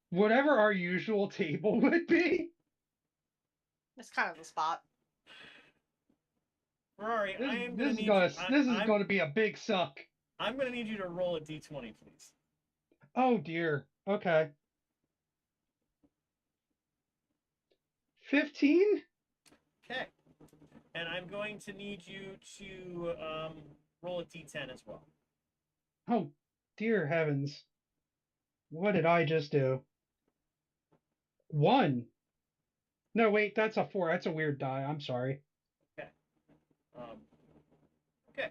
Whatever our usual table would be. It's kind of the spot. Ferrari, I am This going is to need gonna you. this is going to be a big suck. I'm going to need you to roll a d20, please. Oh dear. Okay. 15? Okay. And I'm going to need you to roll a d10 as well. Oh dear heavens. What did I just do? 1. No, wait, that's a 4. That's a weird die. I'm sorry. Okay. Okay.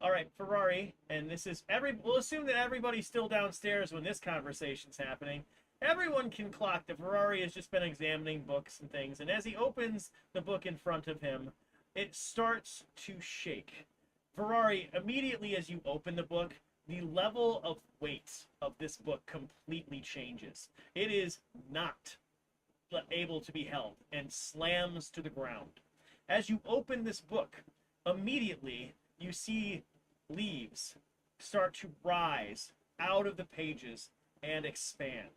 All right, Ferrari, and this is we'll assume that everybody's still downstairs when this conversation's happening. Everyone can clock that Ferrari has just been examining books and things, and as he opens the book in front of him, it starts to shake. Ferrari, immediately as you open the book, the level of weight of this book completely changes. It is not able to be held and slams to the ground. As you open this book, immediately you see leaves start to rise out of the pages and expand.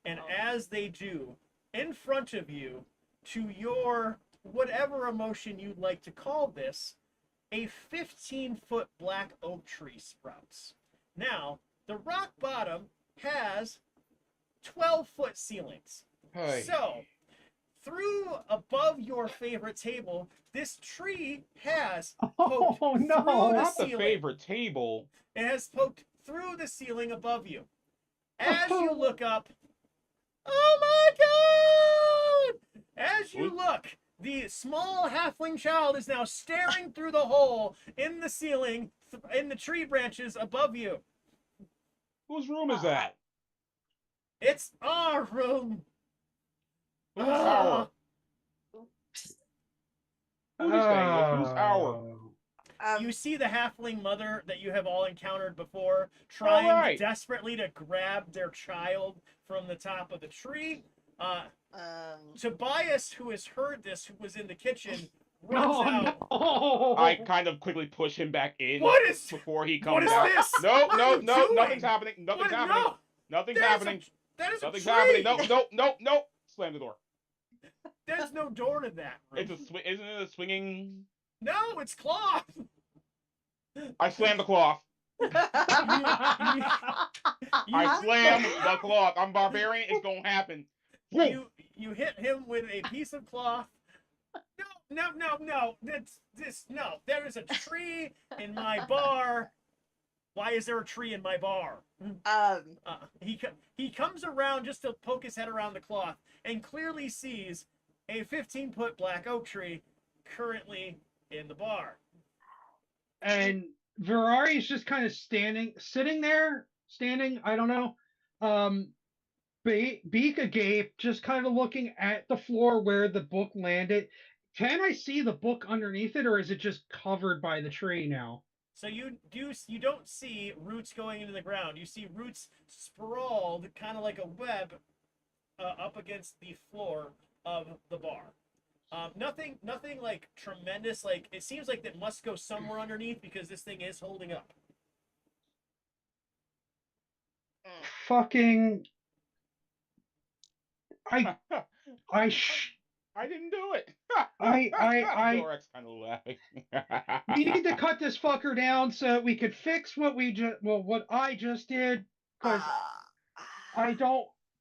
And as they do, in front of you, to your whatever emotion you'd like to call this, a 15-foot black oak tree sprouts. Now, the rock bottom has 12-foot ceilings. Hey. So, through above your favorite table, this tree has poked Oh through no. the Not the ceiling. favorite table. It has poked through the ceiling above you. As you look up, oh my god! As you look, the small halfling child is now staring through the hole in the ceiling, in the tree branches above you. Whose room is that? It's our room. Who's our? Who's he staying with? Who's our? You see the halfling mother that you have all encountered before trying desperately to grab their child from the top of the tree. Tobias, who has heard this, who was in the kitchen, runs out. No! I kind of quickly push him back in What is? before he What comes is out. this? No, What no, are you no, doing? nothing's happening. Nothing's What? happening. No. Nothing's That is happening. that is Nothing's a tree. happening. No, no, no, no. Slam the door. There's no door to that room. It's a isn't it a swinging? No, it's cloth. I slam the cloth. I slam the cloth. I'm barbarian. It's gonna happen. You hit him with a piece of cloth. No. No. There is a tree in my bar. Why is there a tree in my bar? He comes around just to poke his head around the cloth and clearly sees a 15-foot black oak tree currently in the bar. And Ferrari's just kind of sitting there, I don't know. Beak agape, just kind of looking at the floor where the book landed. Can I see the book underneath it, or is it just covered by the tree now? So you don't see roots going into the ground. You see roots sprawled, kind of like a web, up against the floor of the bar. Nothing like tremendous. Like it seems like it must go somewhere underneath because this thing is holding up. Fucking. I didn't do it. Dorek's kind of laughing. We need to cut this fucker down so we could fix what what I just did, because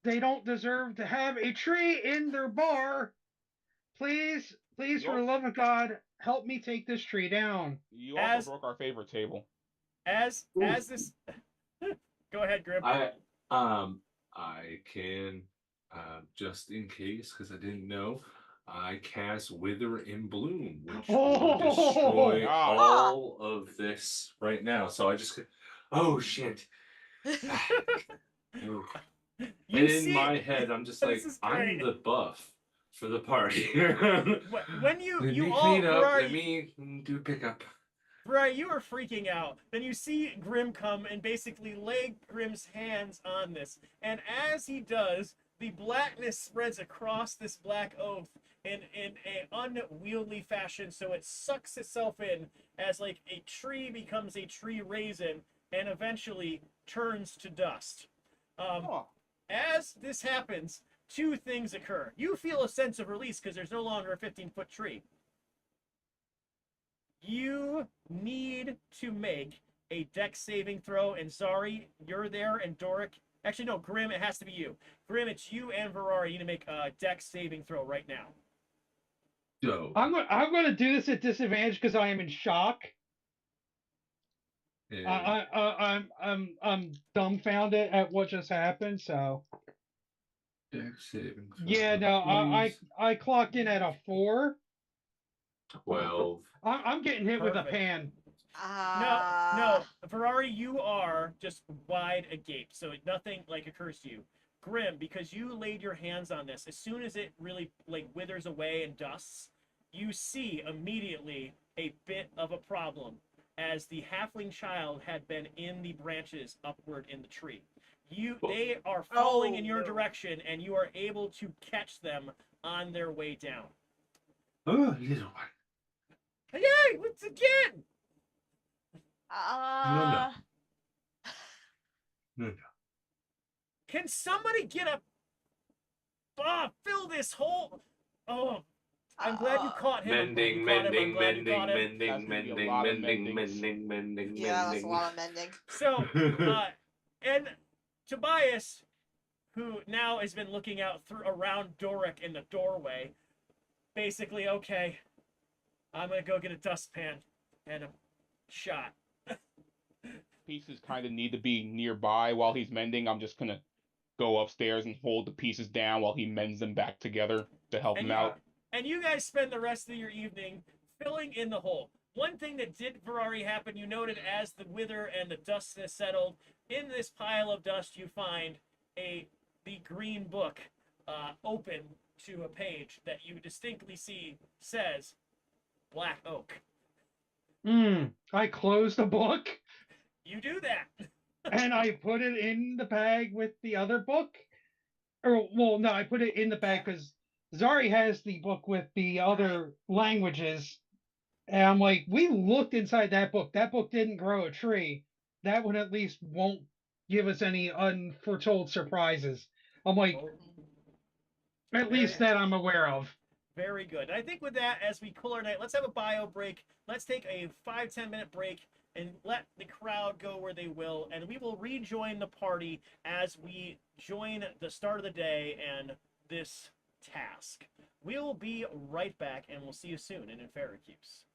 they don't deserve to have a tree in their bar. Please, for the love of God, help me take this tree down. You also broke our favorite table. As this, go ahead, Grim. I can, just in case, because I didn't know, I cast Wither in Bloom, which will destroy all of this right now. So I just, oh shit. In my head, I'm just like, I'm the buff for the party. When you all clean up, let me do pickup. Right, you are freaking out. Then you see Grim come and basically lay Grim's hands on this. And as he does, the blackness spreads across this black oath in a unwieldy fashion, so it sucks itself in as like a tree becomes a tree raisin and eventually turns to dust. As this happens, two things occur. You feel a sense of release because there's no longer a 15-foot tree. You need to make a dex saving throw, and Zari, you're there, and Doric. Actually, no, Grim, it has to be you. Grim, it's you and Verari. You need to make a dex saving throw right now. Go. I'm going to do this at disadvantage because I am in shock. I'm dumbfounded at what just happened. So. Dex saving throw. Yeah, no, I clocked in at a 4. 12. I'm getting hit with a pan. No, Ferrari, you are just wide agape, so nothing like occurs to you. Grim, because you laid your hands on this, as soon as it really like withers away and dusts, you see immediately a bit of a problem, as the halfling child had been in the branches upward in the tree. They are falling in your direction, and you are able to catch them on their way down. Oh, little one. Hey, what's again? No. Can somebody get a fill this hole? Oh, I'm glad you caught him. Mending. Yeah, that's a lot of mending. So, and Tobias, who now has been looking out around Doric in the doorway, basically, okay, I'm gonna go get a dustpan and a shot. Pieces kind of need to be nearby while he's mending. I'm just gonna go upstairs and hold the pieces down while he mends them back together to help him out. And you guys spend the rest of your evening filling in the hole. One thing that did Ferrari happen, you noted as the wither and the dust has settled, in this pile of dust you find the green book open to a page that you distinctly see says Black Oak. I closed the book. You do that. And I put it in the bag with the other book. Or well, no, I put it in the bag because Zari has the book with the other languages, and I'm like, we looked inside that book. That book didn't grow a tree. That one at least won't give us any unforetold surprises. I'm like, Oh, at least that I'm aware of. very good. I think with that, as we cool our night, let's have a bio break. Let's take a 5-10 minute break and let the crowd go where they will, and we will rejoin the party as we join the start of the day and this task. We'll be right back, and we'll see you soon in Enferacuse.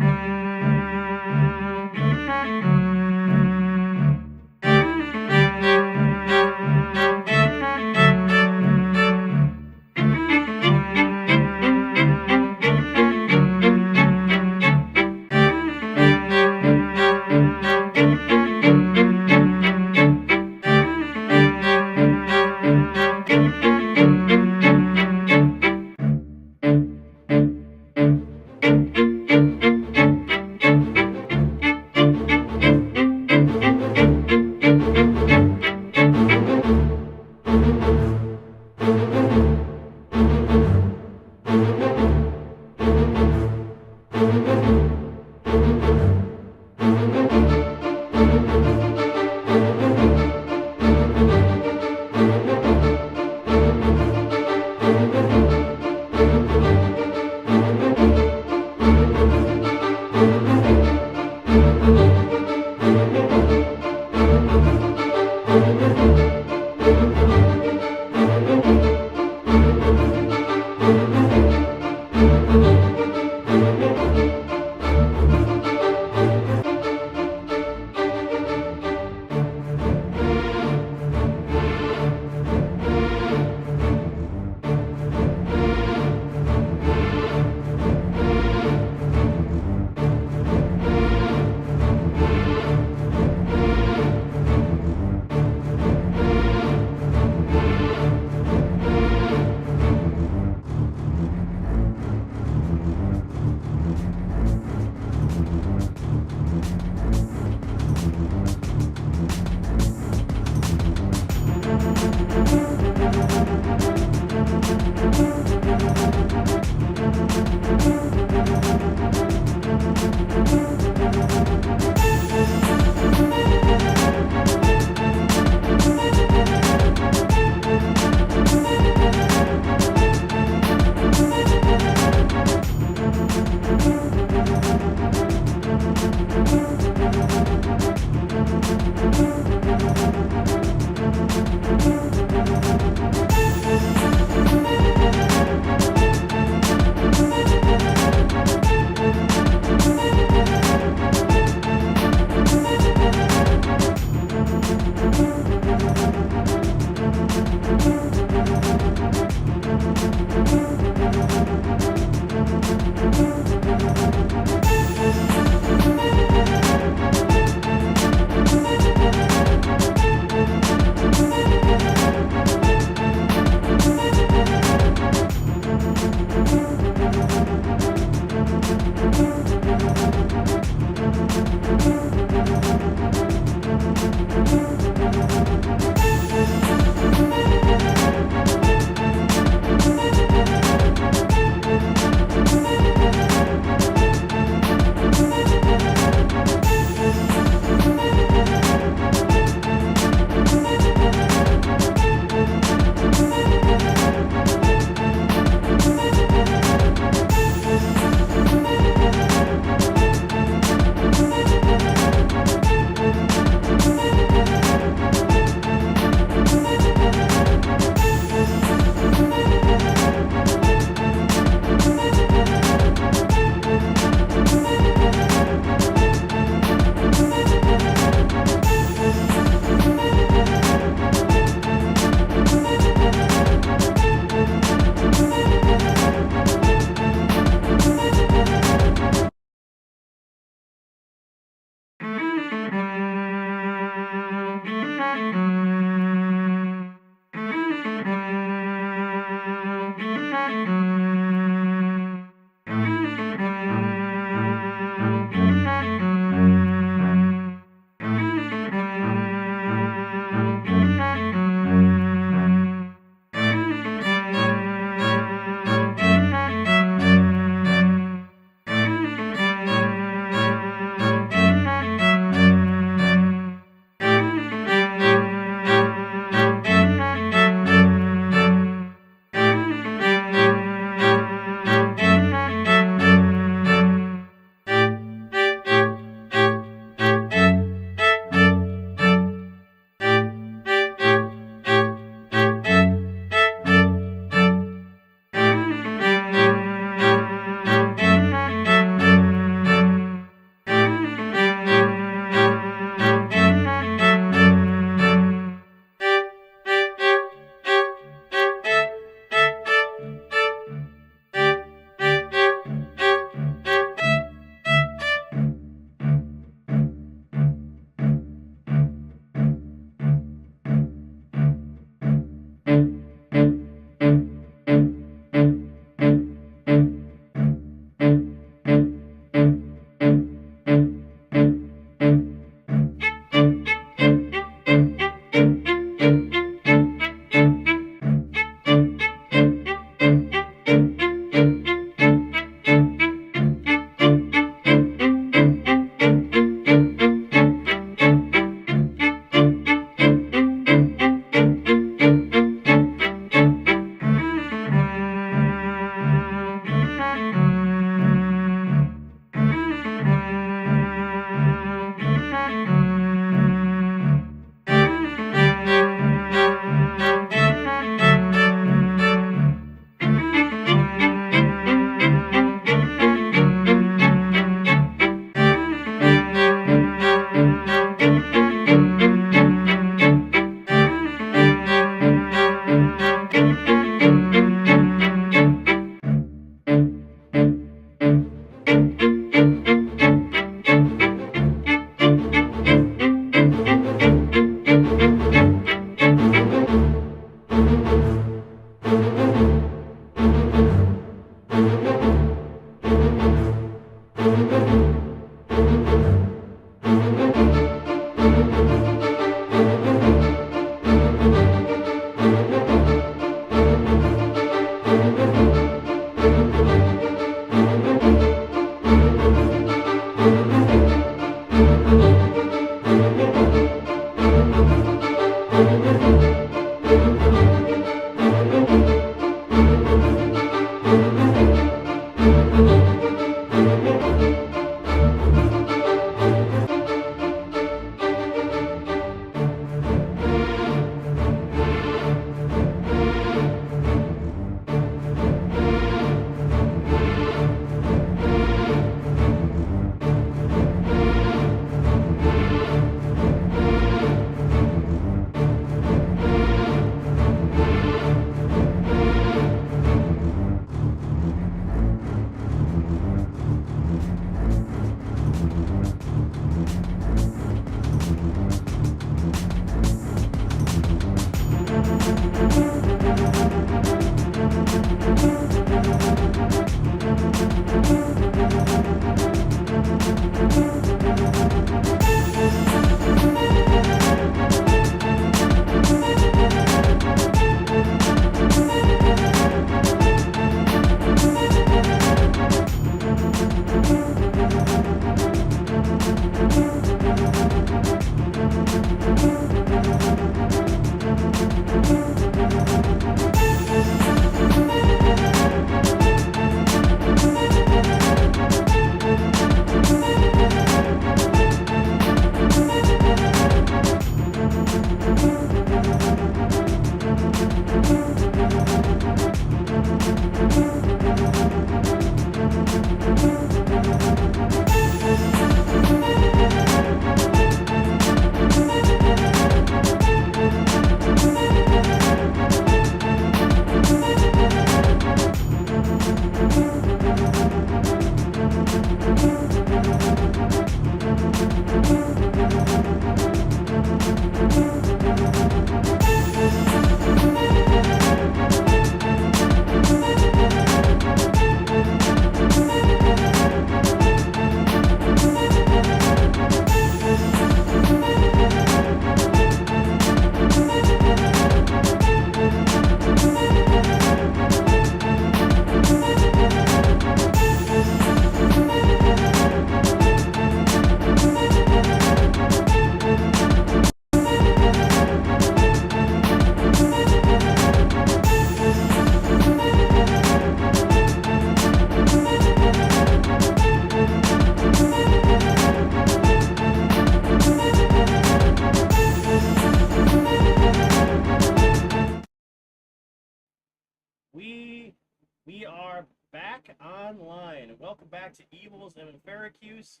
We are back online. Welcome back to Evils and Enferacuse.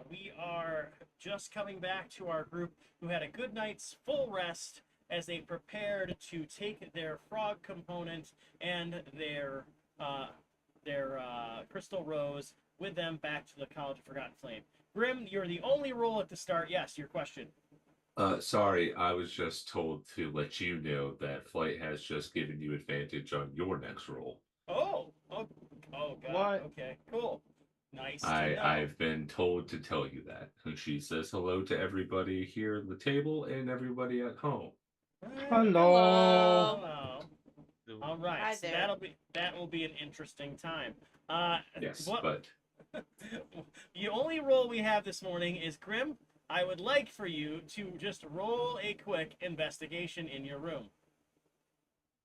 We are just coming back to our group who had a good night's full rest as they prepared to take their frog component and their crystal rose with them back to the College of Forgotten Flame. Grim, you're the only roll at the start. Yes, your question. Sorry, I was just told to let you know that Flight has just given you advantage on your next roll. Oh, God. What? Okay, cool. Nice to know. I've been told to tell you that. And she says hello to everybody here at the table and everybody at home. Hello. Hello. All right, Hi so there. that will be an interesting time. Yes, what- but The only roll we have this morning is Grim. I would like for you to just roll a quick investigation in your room.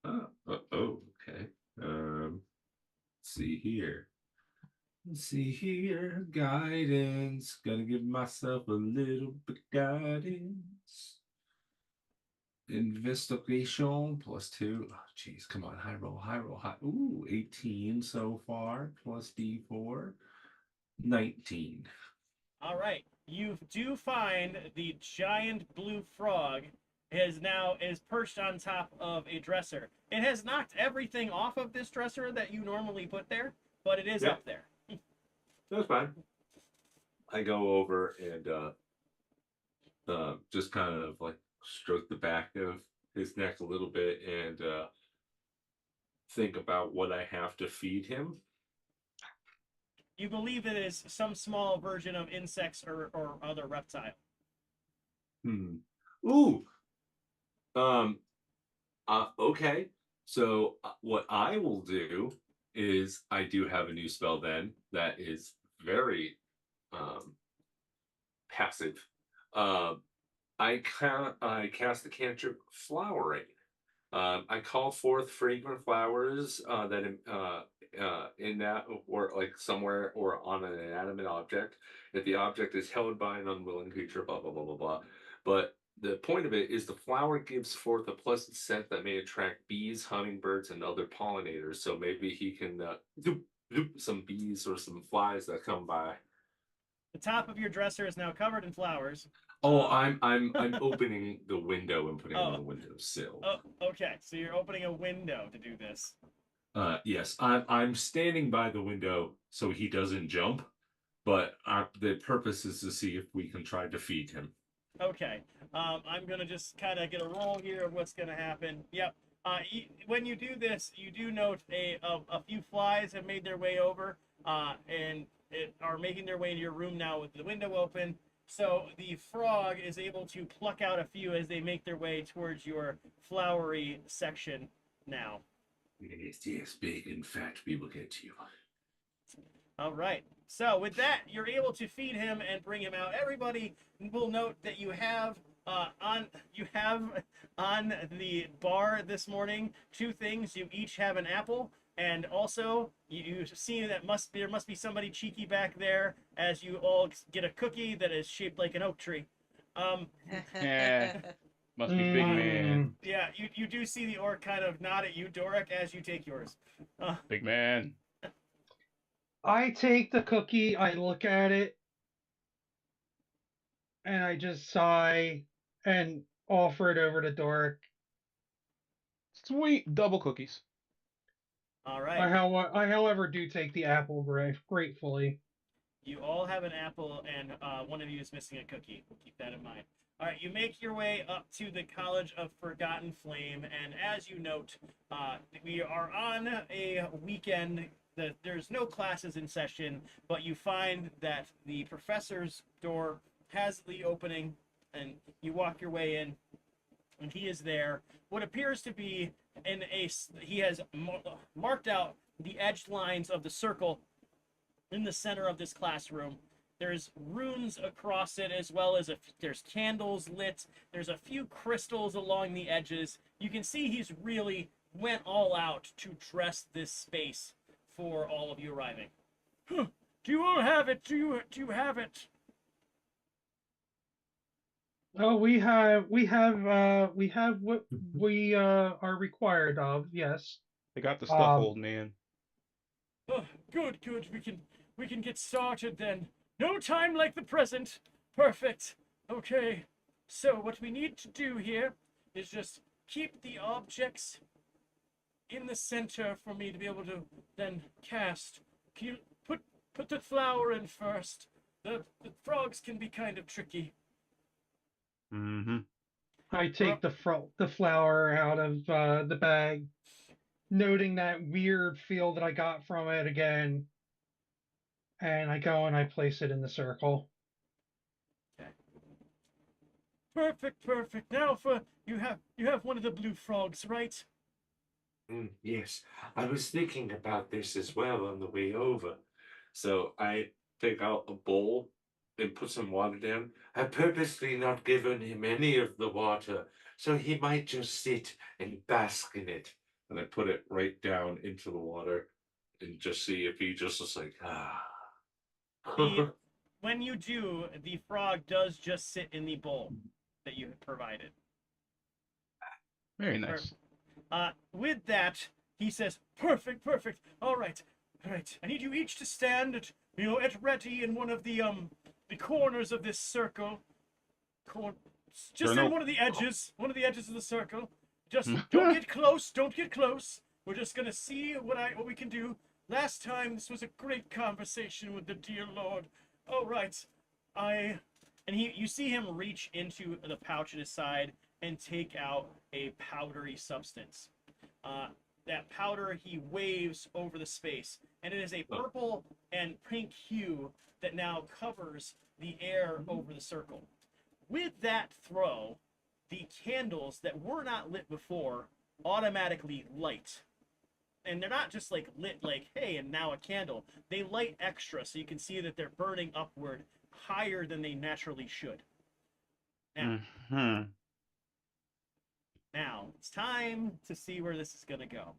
okay. Let's see here. Let's see here. Guidance. Gotta give myself a little bit guidance. Investigation +2. Oh, jeez, come on. High roll, high roll, high. Ooh, 18 so far. Plus D4. 19. All right, you do find the giant blue frog is perched on top of a dresser. It has knocked everything off of this dresser that you normally put there, but it is Yeah. up there. That's fine. I go over and just kind of like stroke the back of his neck a little bit and think about what I have to feed him. You believe it is some small version of insects or other reptile. Ooh. Okay. So what I will do is I do have a new spell then that is very passive. I cast the cantrip flowering. I call forth fragrant flowers in that or like somewhere or on an inanimate object. If the object is held by an unwilling creature, blah blah blah blah blah. But the point of it is the flower gives forth a pleasant scent that may attract bees, hummingbirds, and other pollinators. So maybe he can some bees or some flies that come by. The top of your dresser is now covered in flowers. Oh, I'm opening the window and putting it on Oh. the windowsill. Oh, okay. So you're opening a window to do this. Yes, I'm standing by the window so he doesn't jump, but the purpose is to see if we can try to feed him. Okay. I'm gonna just kind of get a roll here of what's gonna happen. Yep. When you do this, you do note a few flies have made their way over, and are making their way into your room now with the window open. So the frog is able to pluck out a few as they make their way towards your flowery section now. Yes, big and fat, we will get to you. All right. So with that, you're able to feed him and bring him out. Everybody will note that you have on the bar this morning 2 things. You each have an apple, and also you see that there must be somebody cheeky back there as you all get a cookie that is shaped like an oak tree. Yeah. Must be big man. Yeah, you do see the orc kind of nod at you, Doric, as you take yours. Big man. I take the cookie, I look at it, and I just sigh and offer it over to Doric. Sweet double cookies. All right. I, however, do take the apple gratefully. You all have an apple, and one of you is missing a cookie. Keep that in mind. All right, you make your way up to the College of Forgotten Flame, and as you note, we are on a weekend. There's no classes in session, but you find that the professor's door has the opening, and you walk your way in, and he is there. What appears to be he has marked out the edged lines of the circle in the center of this classroom. There's runes across it, as well as there's candles lit. There's a few crystals along the edges. You can see he's really went all out to dress this space for all of you arriving. Huh. Do you all have it? Do you have it? Oh, we have what we are required of. Yes. They got the stuff, Um, old man. Oh, good. We can get started then. No time like the present. Perfect. Okay. So what we need to do here is just keep the objects in the center for me to be able to then cast. Can you put the flower in first? The frogs can be kind of tricky. Mm-hmm. I take the flower out of the bag, noting that weird feel that I got from it again, and I go and I place it in the circle. Okay. Perfect. Now for you have one of the blue frogs, right? Yes, I was thinking about this as well on the way over. So I take out a bowl and put some water down. I've purposely not given him any of the water, so he might just sit and bask in it. And I put it right down into the water and just see if he just is like, ah. When you do, the frog does just sit in the bowl that you have provided. Very nice. With that, he says, perfect. All right. I need you each to stand at ready in one of the corners of this circle. Just in one of the edges of the circle. Just don't get close. We're just gonna see what we can do. Last time, this was a great conversation with the dear Lord. All right, you see him reach into the pouch at his side and take out a powdery substance. That powder he waves over the space, and it is a purple and pink hue that now covers the air over the circle. With that throw, the candles that were not lit before automatically light. And they're not just like lit like, hey, and now a candle. They light extra, so you can see that they're burning upward higher than they naturally should. Mm-hmm. Now, it's time to see where this is going to go.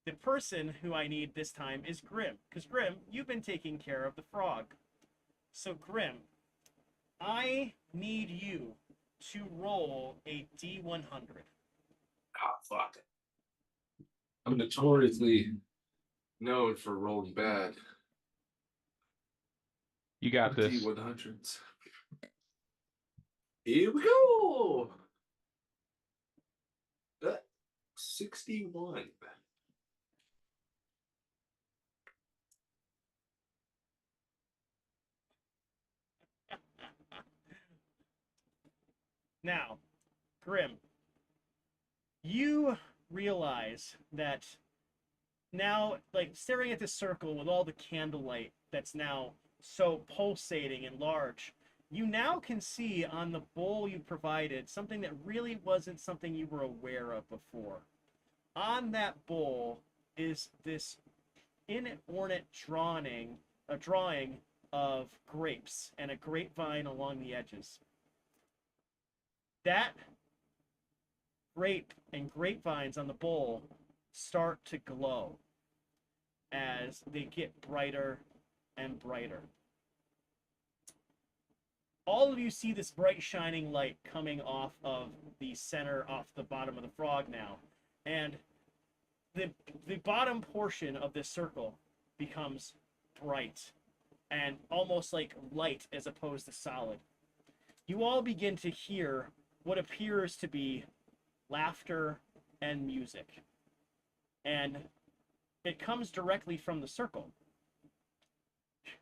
The person who I need this time is Grim. Because, Grim, you've been taking care of the frog. So, Grim, I need you to roll a D100. Ah, fuck. I'm notoriously known for rolling bad. You got this. D100s. Here we go. 61. Now, Grim, you realize that now, like, staring at this circle with all the candlelight that's now so pulsating and large, you now can see on the bowl you provided something that really wasn't something you were aware of before. On that bowl is this inornate drawing of grapes and a grapevine along the edges. That grape and grapevines on the bowl start to glow as they get brighter and brighter. All of you see this bright shining light coming off of the center, off the bottom of the frog now. And the bottom portion of this circle becomes bright and almost like light as opposed to solid. You all begin to hear what appears to be laughter and music. And it comes directly from the circle.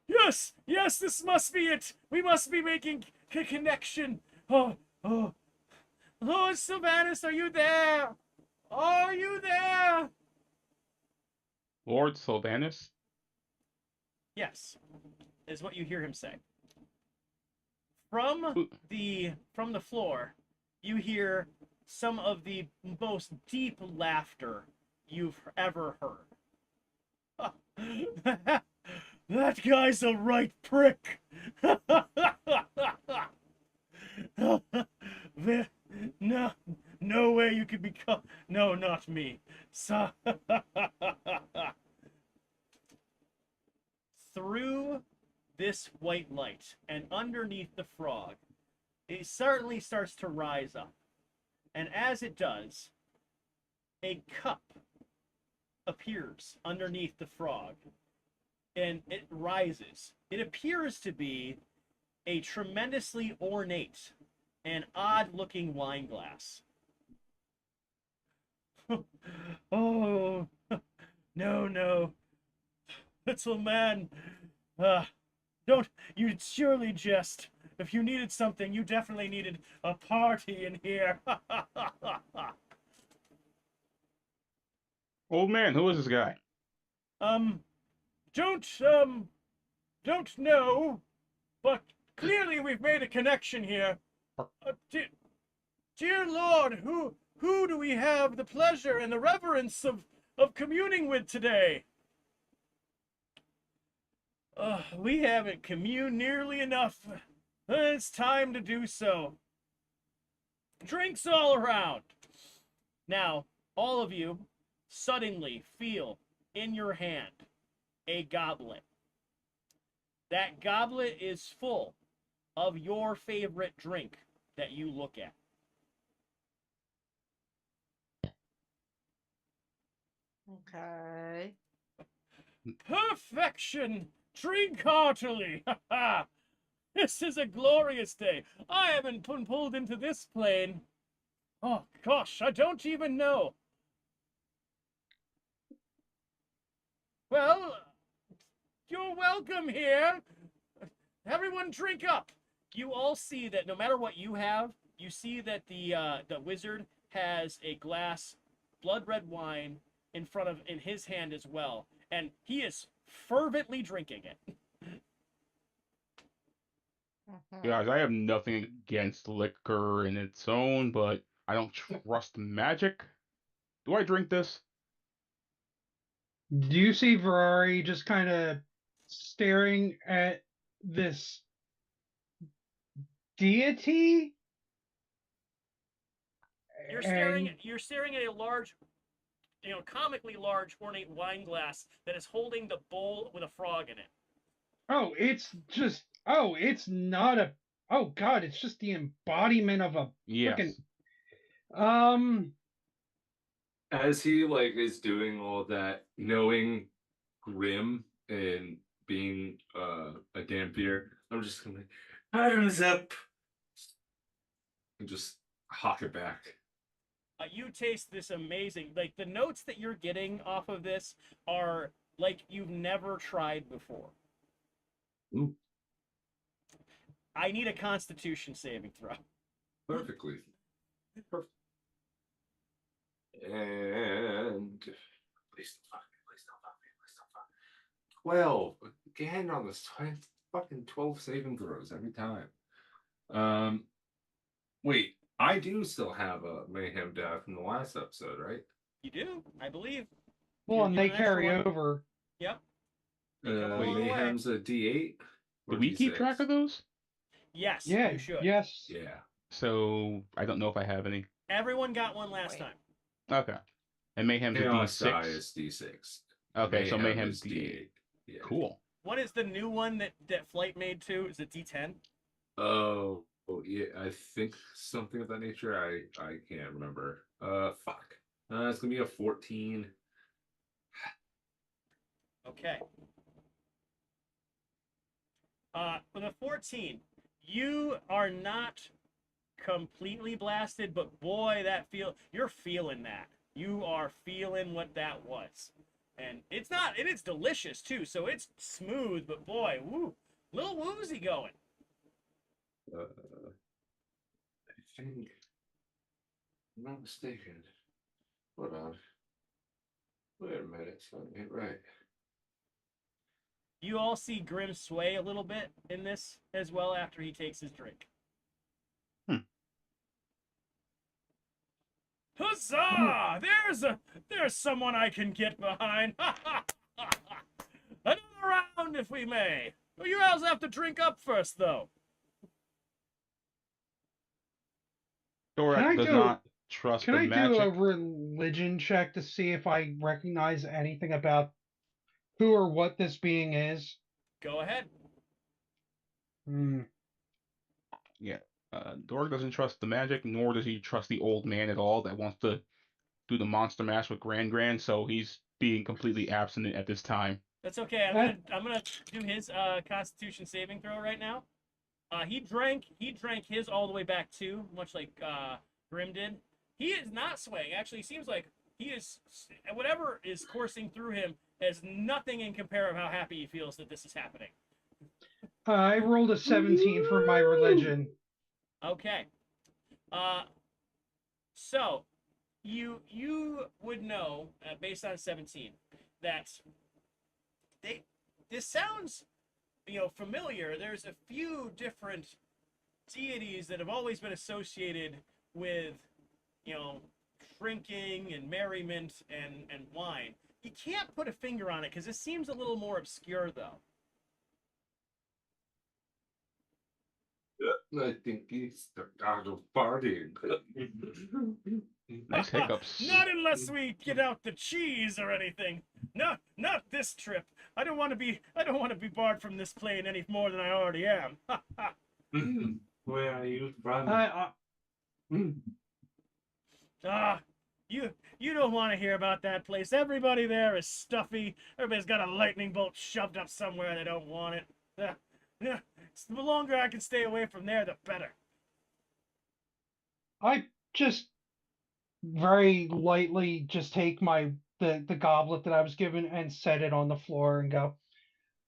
Yes, yes, this must be it. We must be making a connection. Oh, Lord Sylvanus, are you there? Are you there? Lord Sylvanus? Yes, is what you hear him say. From the floor, you hear some of the most deep laughter you've ever heard. That guy's a right prick. No way you could become. No, not me. Through this white light and underneath the frog, it certainly starts to rise up. And as it does, a cup appears underneath the frog. And it rises. It appears to be a tremendously ornate and odd-looking wine glass. Oh, no. Little man, don't, you'd surely jest. If you needed something, you definitely needed a party in here. Old man, who is this guy? Don't know, but clearly we've made a connection here. Dear Lord, who do we have the pleasure and the reverence of communing with today? We haven't communed nearly enough. It's time to do so. Drinks all around. Now, all of you suddenly feel in your hand a goblet. That goblet is full of your favorite drink that you look at. Okay. Perfection! Drink heartily! Ha ha! This is a glorious day. I haven't been pulled into this plane. Oh, gosh, I don't even know. Well, you're welcome here. Everyone drink up. You all see that no matter what you have, you see that the wizard has a glass blood red wine in his hand as well, and he is fervently drinking it. Guys, I have nothing against liquor in its own, but I don't trust magic. Do I drink this? Do you see Ferrari just kind of staring at this deity And You're staring at a large, comically large ornate wine glass that is holding the bowl with a frog in it. it's not a oh god, it's just the embodiment of a freaking Yes. As he like is doing all that, knowing Grim and being a Dampier, I'm just gonna like, "Bottoms up," and just hawk it back. You taste this amazing, like the notes that you're getting off of this are like you've never tried before. Ooh, I need a Constitution saving throw. perfectly. Perfect. And please don't fuck me, please don't fuck me, please don't fuck me. 12. Again on this fucking 12 saving throws every time. Wait, I do still have a Mayhem die from the last episode, right? You do, I believe. well, You're and given they an extra carry one. over. Yep. They come along the way. Mayhem's a D8. or Do we keep D6? track of those? Yes, Yeah, you should. yes. Yeah. So I don't know if I have any. Everyone got one last Wait. time. Okay. And Mayhem's a Chaos die D6. is D6. Okay, so Mayhem Mayhem's is D8. Yeah. Cool. What is the new one that Flight made too? Is it D10? Oh, yeah, I think something of that nature. I can't remember. Fuck. It's gonna be a 14. Okay. With a 14, you are not completely blasted, but boy, you're feeling that. You are feeling what that was. And it is delicious too, so it's smooth, but boy, woo, little woozy going. I think, if I'm not mistaken. Hold on. Wait a minute, something ain't right. You all see Grim sway a little bit in this as well after he takes his drink. Huzzah! There's someone I can get behind. Another round, if we may. Well, you guys have to drink up first, though. Can I Dorak does do- not trust Can the I do a magic. religion check to see if I recognize anything about who or what this being is? Go ahead. Hmm. Dorak doesn't trust the magic, nor does he trust the old man at all that wants to do the monster mash with Grand, so he's being completely abstinent at this time. That's okay. I'm gonna do his Constitution saving throw right now. He drank his all the way back too, much like Grim did. He is not swaying. Actually, it seems like he is whatever is coursing through him has nothing in compare of how happy he feels that this is happening. I rolled a 17 for my religion. Okay. So you would know based on 17 that this sounds familiar. There's a few different deities that have always been associated with drinking and merriment and wine. You can't put a finger on it because it seems a little more obscure though. I think he's out of partying. Nice hiccups. Not unless we get out the cheese or anything. No, not this trip. I don't want to be barred from this plane any more than I already am. Where are you from? You don't want to hear about that place. Everybody there is stuffy. Everybody's got a lightning bolt shoved up somewhere they don't want it. The longer I can stay away from there, the better. I just very lightly just take the goblet that I was given and set it on the floor and go,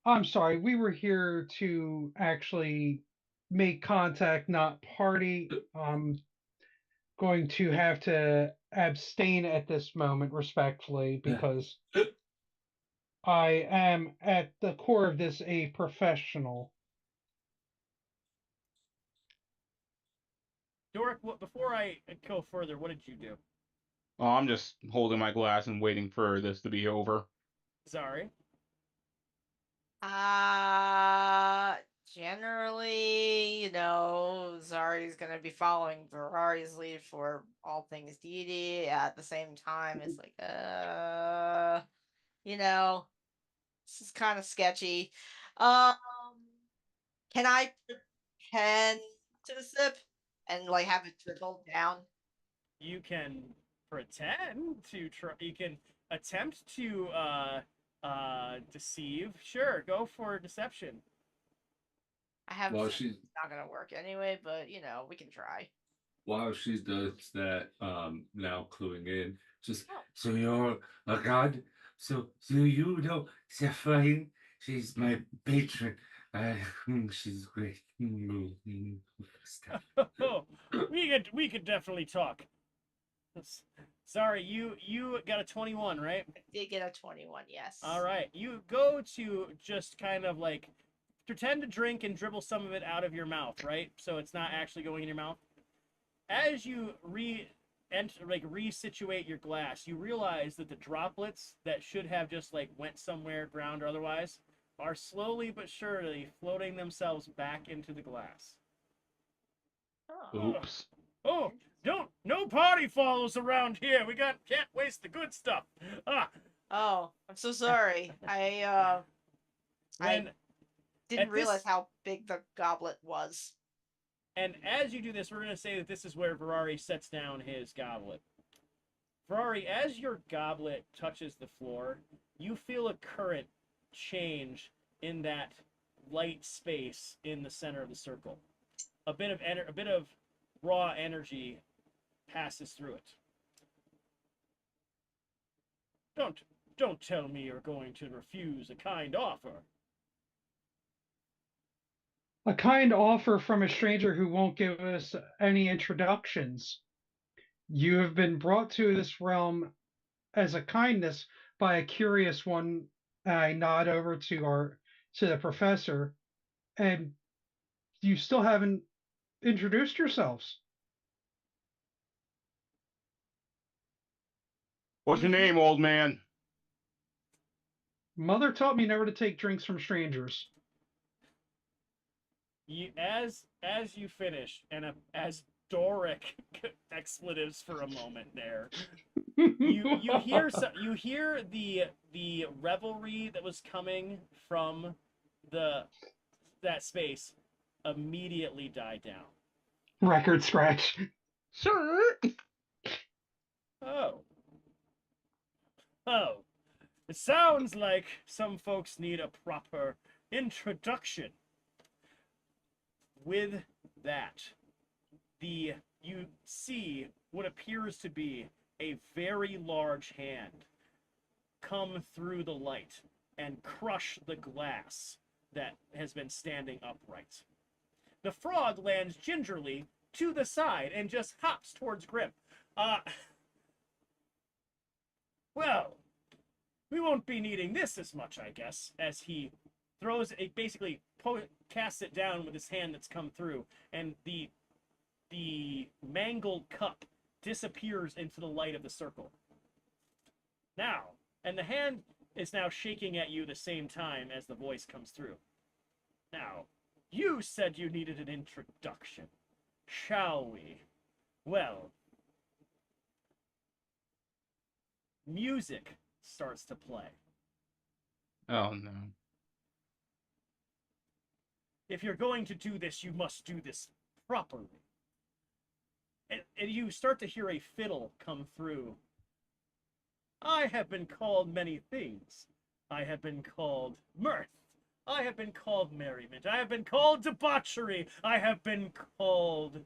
I'm sorry, we were here to actually make contact, not party. I'm going to have to abstain at this moment respectfully because I am at the core of this a professional. Doric, before I go further, what did you do? Oh, I'm just holding my glass and waiting for this to be over. Sorry. Generally, Zari's gonna be following Ferrari's lead for all things deity. At the same time, it's like, this is kind of sketchy. Um, can I pretend to sip and like have it trickle down? You can pretend to try. You can attempt to deceive. Sure, go for deception. I have a While feeling she it's not gonna work anyway, but we can try. while she does that, now cluing in, just Oh. so you're a god. So you know Zephyrine? She's my patron. She's great. Stuff. Oh, we could definitely talk. Sorry, you got a 21, right? I did get a 21, yes. All right, you go to just kind of like pretend to drink and dribble some of it out of your mouth, right? So it's not actually going in your mouth. As you resituate your glass, you realize that the droplets that should have just like went somewhere, ground or otherwise, are slowly but surely floating themselves back into the glass. Oh. Oops. Oh, no party follows around here. Can't waste the good stuff. Ah, Oh, I'm so sorry. I when didn't at realize this- how big the goblet was. and as you do this, we're gonna say that this is where Ferrari sets down his goblet. Ferrari, as your goblet touches the floor, you feel a current change in that light space in the center of the circle. A bit of raw energy passes through it. Don't tell me you're going to refuse a kind offer. A kind offer from a stranger who won't give us any introductions. You have been brought to this realm as a kindness by a curious one. I nod over to the professor, and you still haven't introduced yourselves. What's your name, old man? Mother taught me never to take drinks from strangers. As you finish, and as Doric expletives for a moment there, you hear the revelry that was coming from that space immediately die down. Record scratch. Sir. Oh. It sounds like some folks need a proper introduction. With that, you see what appears to be a very large hand come through the light and crush the glass that has been standing upright. The frog lands gingerly to the side and just hops towards Grim. Well, we won't be needing this as much, I guess, as he throws it, basically casts it down with his hand that's come through, and the mangled cup disappears into the light of the circle. Now, and the hand is now shaking at you the same time as the voice comes through. Now, you said you needed an introduction. Shall we? Well, music starts to play. Oh no. If you're going to do this, you must do this properly. And you start to hear a fiddle come through. I have been called many things. I have been called mirth. I have been called merriment. I have been called debauchery. I have been called...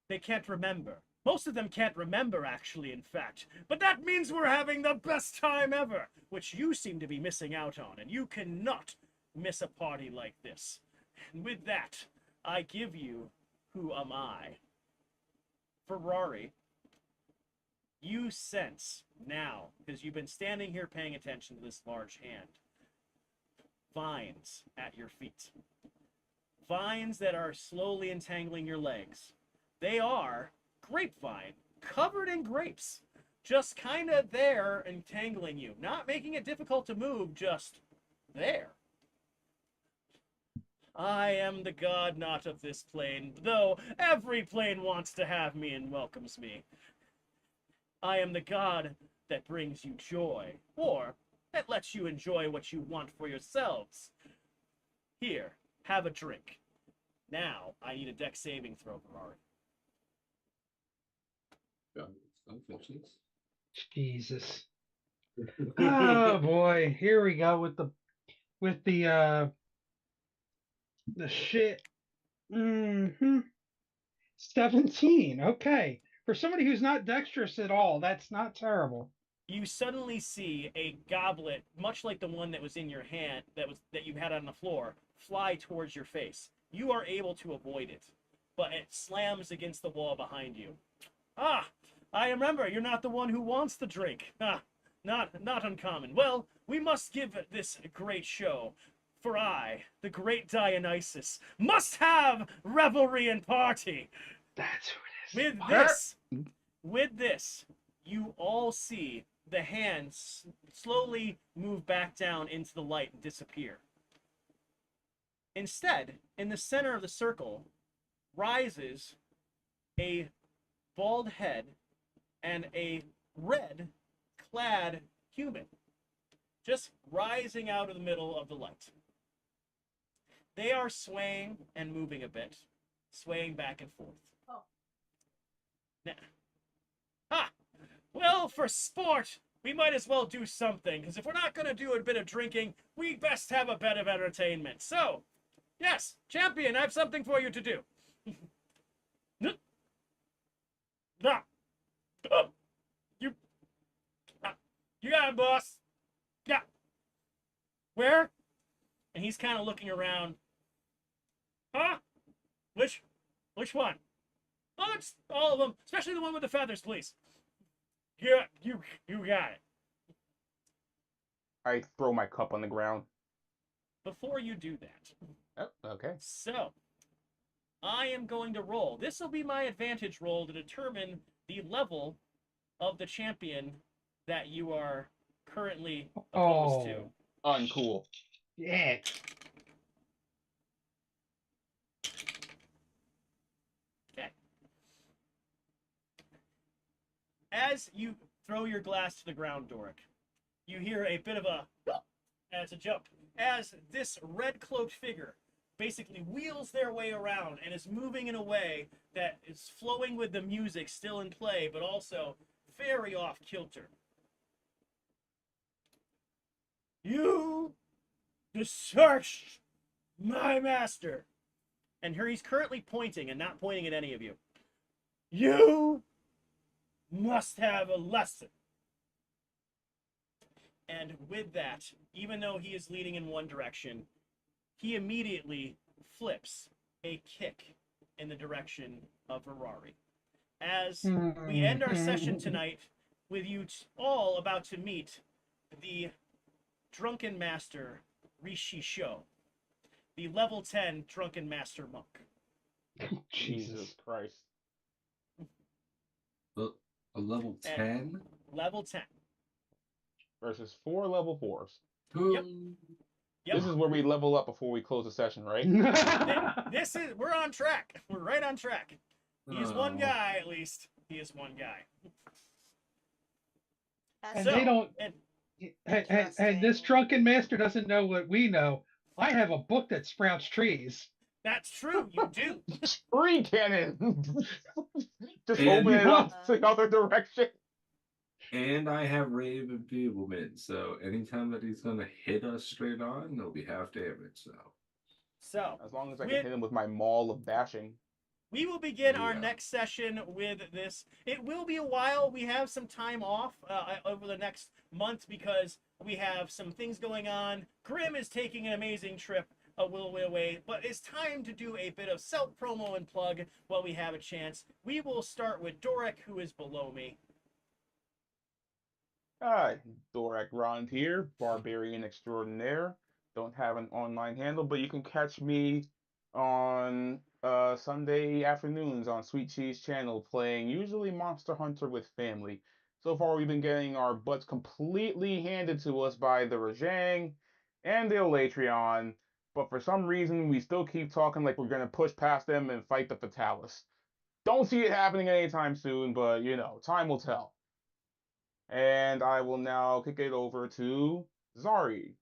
They can't remember. Most of them can't remember, actually, in fact. But that means we're having the best time ever, which you seem to be missing out on, and you cannot miss a party like this. And with that, I give you Who Am I? Ferrari, you sense now, because you've been standing here paying attention to this large hand, vines at your feet. Vines that are slowly entangling your legs. They are grapevine, covered in grapes, just kind of there entangling you, not making it difficult to move, just there. I am the god not of this plane, though every plane wants to have me and welcomes me. I am the god that brings you joy, or that lets you enjoy what you want for yourselves. Here, have a drink. Now, I need a deck saving throw, Ferrari. Unfortunate. Jesus. Oh boy, here we go with the shit. 17. Okay. For somebody who's not dexterous at all, that's not terrible. You suddenly see a goblet, much like the one that was in your hand, that you had on the floor, fly towards your face. You are able to avoid it, but it slams against the wall behind you. Ah, I remember. You're not the one who wants the drink. Ah, not uncommon. Well, we must give this a great show. For I, the great Dionysus, must have revelry and party. That's who it is. With this, you all see the hands slowly move back down into the light and disappear. Instead, in the center of the circle, rises a bald head and a red clad human, just rising out of the middle of the light. They are swaying and moving a bit, swaying back and forth. Oh. Now, well, for sport, we might as well do something, because if we're not going to do a bit of drinking, we best have a bit of entertainment. So, yes, champion, I have something for you to do. You got him, boss. Yeah. Where? And he's kind of looking around. Huh? Which one? Oh, it's all of them, especially the one with the feathers, please. Yeah, you got it. I throw my cup on the ground. Before you do that, Oh, okay. so I am going to roll. This will be my advantage roll to determine the level of the champion that you are currently opposed to. Uncool. Yeah. Okay. As you throw your glass to the ground, Doric, you hear a bit of a as a jump. As this red-cloaked figure basically wheels their way around and is moving in a way that is flowing with the music still in play, but also very off-kilter. You search my master. And here he's currently pointing and not pointing at any of you. You must have a lesson. And with that, even though he is leading in one direction, he immediately flips a kick in the direction of Ferrari. As we end our session tonight with you all about to meet the Drunken Master Rishi Sho, the level 10 Drunken Master Monk. Jesus Christ. A level 10? Level 10. Versus 4 level 4s. Yep. This is where we level up before we close the session, right? We're on track. We're right on track. He's one guy, at least. He is one guy. And they don't. And this Interesting. drunken master doesn't know what we know. I have a book that sprouts trees. That's true. You do. Tree cannon. Just And- open it up to the other direction. And I have Rave Enfeeblement, so anytime that he's gonna hit us straight on, it'll be half damage. So, As long as I can hit him with my maul of bashing. we will begin our Yeah. next session with this. It will be a while. We have some time off over the next month because we have some things going on. Grim is taking an amazing trip a little way away, but it's time to do a bit of self-promo and plug while we have a chance. We will start with Doric, who is below me. Hi, Dorak Rond here, Barbarian Extraordinaire. Don't have an online handle, but you can catch me on Sunday afternoons on Sweet Cheese Channel playing usually Monster Hunter with family. So far, we've been getting our butts completely handed to us by the Rajang and the Elatrion, but for some reason we still keep talking like we're gonna push past them and fight the Fatalis. Don't see it happening anytime soon, but you know, time will tell. And I will now kick it over to Zari.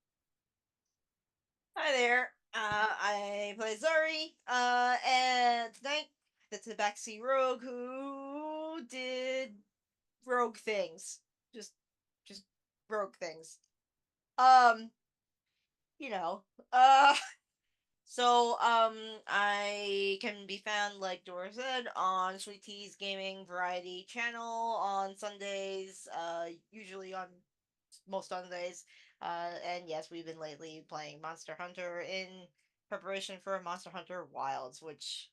Hi there. I play Zari. And tonight the Tabaxi Rogue who did rogue things. Just just rogue things. Um, you know. I can be found, like Dora said, on Sweet Tea's Gaming Variety channel on Sundays, usually on most Sundays. And yes, we've been lately playing Monster Hunter in preparation for Monster Hunter Wilds, which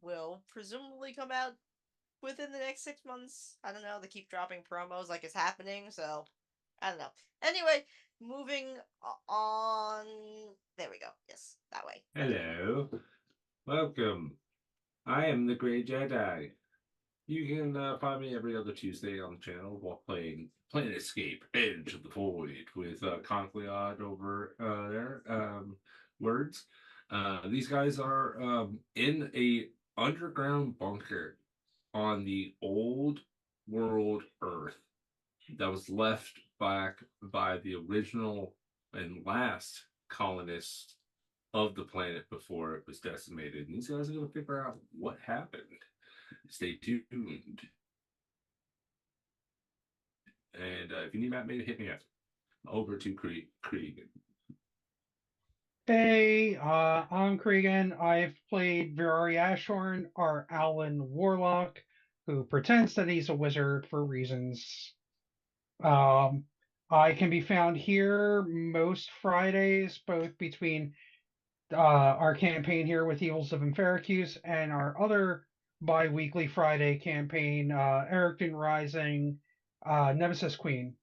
will presumably come out within the next 6 months. I don't know, they keep dropping promos like it's happening, so I don't know. Anyway, moving on. There we go. Yes, that way. Hello. Welcome. I am the Grey Jedi. You can find me every other Tuesday on the channel while playing Planescape Edge of the Void with Concleod over there. Words. These guys are in a underground bunker on the old world Earth that was left back by the original and last colonists of the planet before it was decimated. And these guys are going to figure out what happened. Stay tuned. And if you need Matt, maybe hit me up. Over to Krieg. Hey, I'm Cregan. I've played Virari Ashorn, our Owlin Warlock, who pretends that he's a wizard for reasons. I can be found here most Fridays, both between our campaign here with Evils of Enferacuse and our other bi-weekly Friday campaign, Ericton Rising, Nemesis Queen.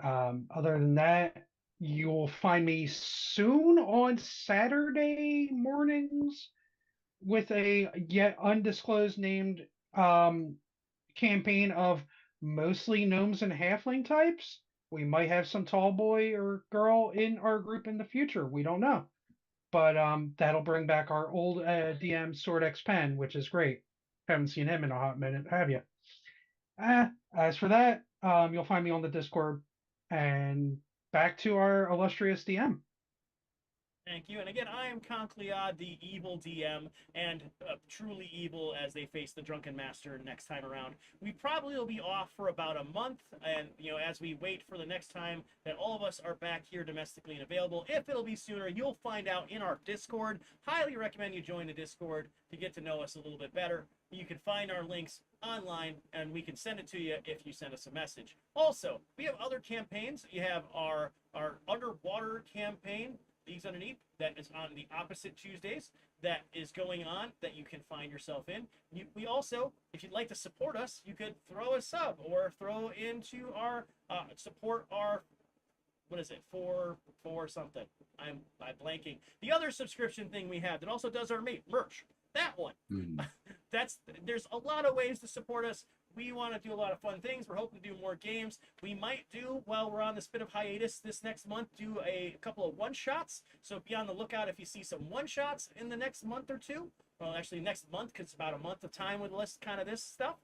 Other than that, you will find me soon on Saturday mornings with a yet undisclosed named campaign of mostly gnomes and halfling types. We might have some tall boy or girl in our group in the future. We don't know. But that'll bring back our old DM Sword X Pen, which is great. Haven't seen him in a hot minute, have you? As for that, you'll find me on the Discord. And back to our illustrious DM. Thank you. And again, I am Concleod, the evil DM, and truly evil as they face the Drunken Master next time around. We probably will be off for about a month, and as we wait for the next time that all of us are back here domestically and available. If it'll be sooner, you'll find out in our Discord. Highly recommend you join the Discord to get to know us a little bit better. You can find our links online, and we can send it to you if you send us a message. Also, we have other campaigns. You have our underwater campaign, Leagues Underneath, that is on the opposite Tuesdays, that is going on, that you can find yourself in. We also, if you'd like to support us, you could throw a sub or throw into our support our, what is it, for something. I'm blanking. The other subscription thing we have that also does our merch. That one. There's a lot of ways to support us. We want to do a lot of fun things. We're hoping to do more games. We might do, while we're on this bit of hiatus this next month, do a couple of one-shots. So be on the lookout if you see some one-shots in the next month or two. Well, actually next month, because it's about a month of time with kind of this stuff.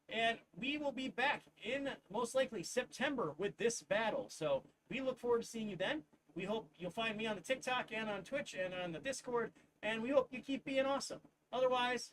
And we will be back in, most likely, September with this battle. So we look forward to seeing you then. We hope you'll find me on the TikTok and on Twitch and on the Discord. And we hope you keep being awesome. Otherwise,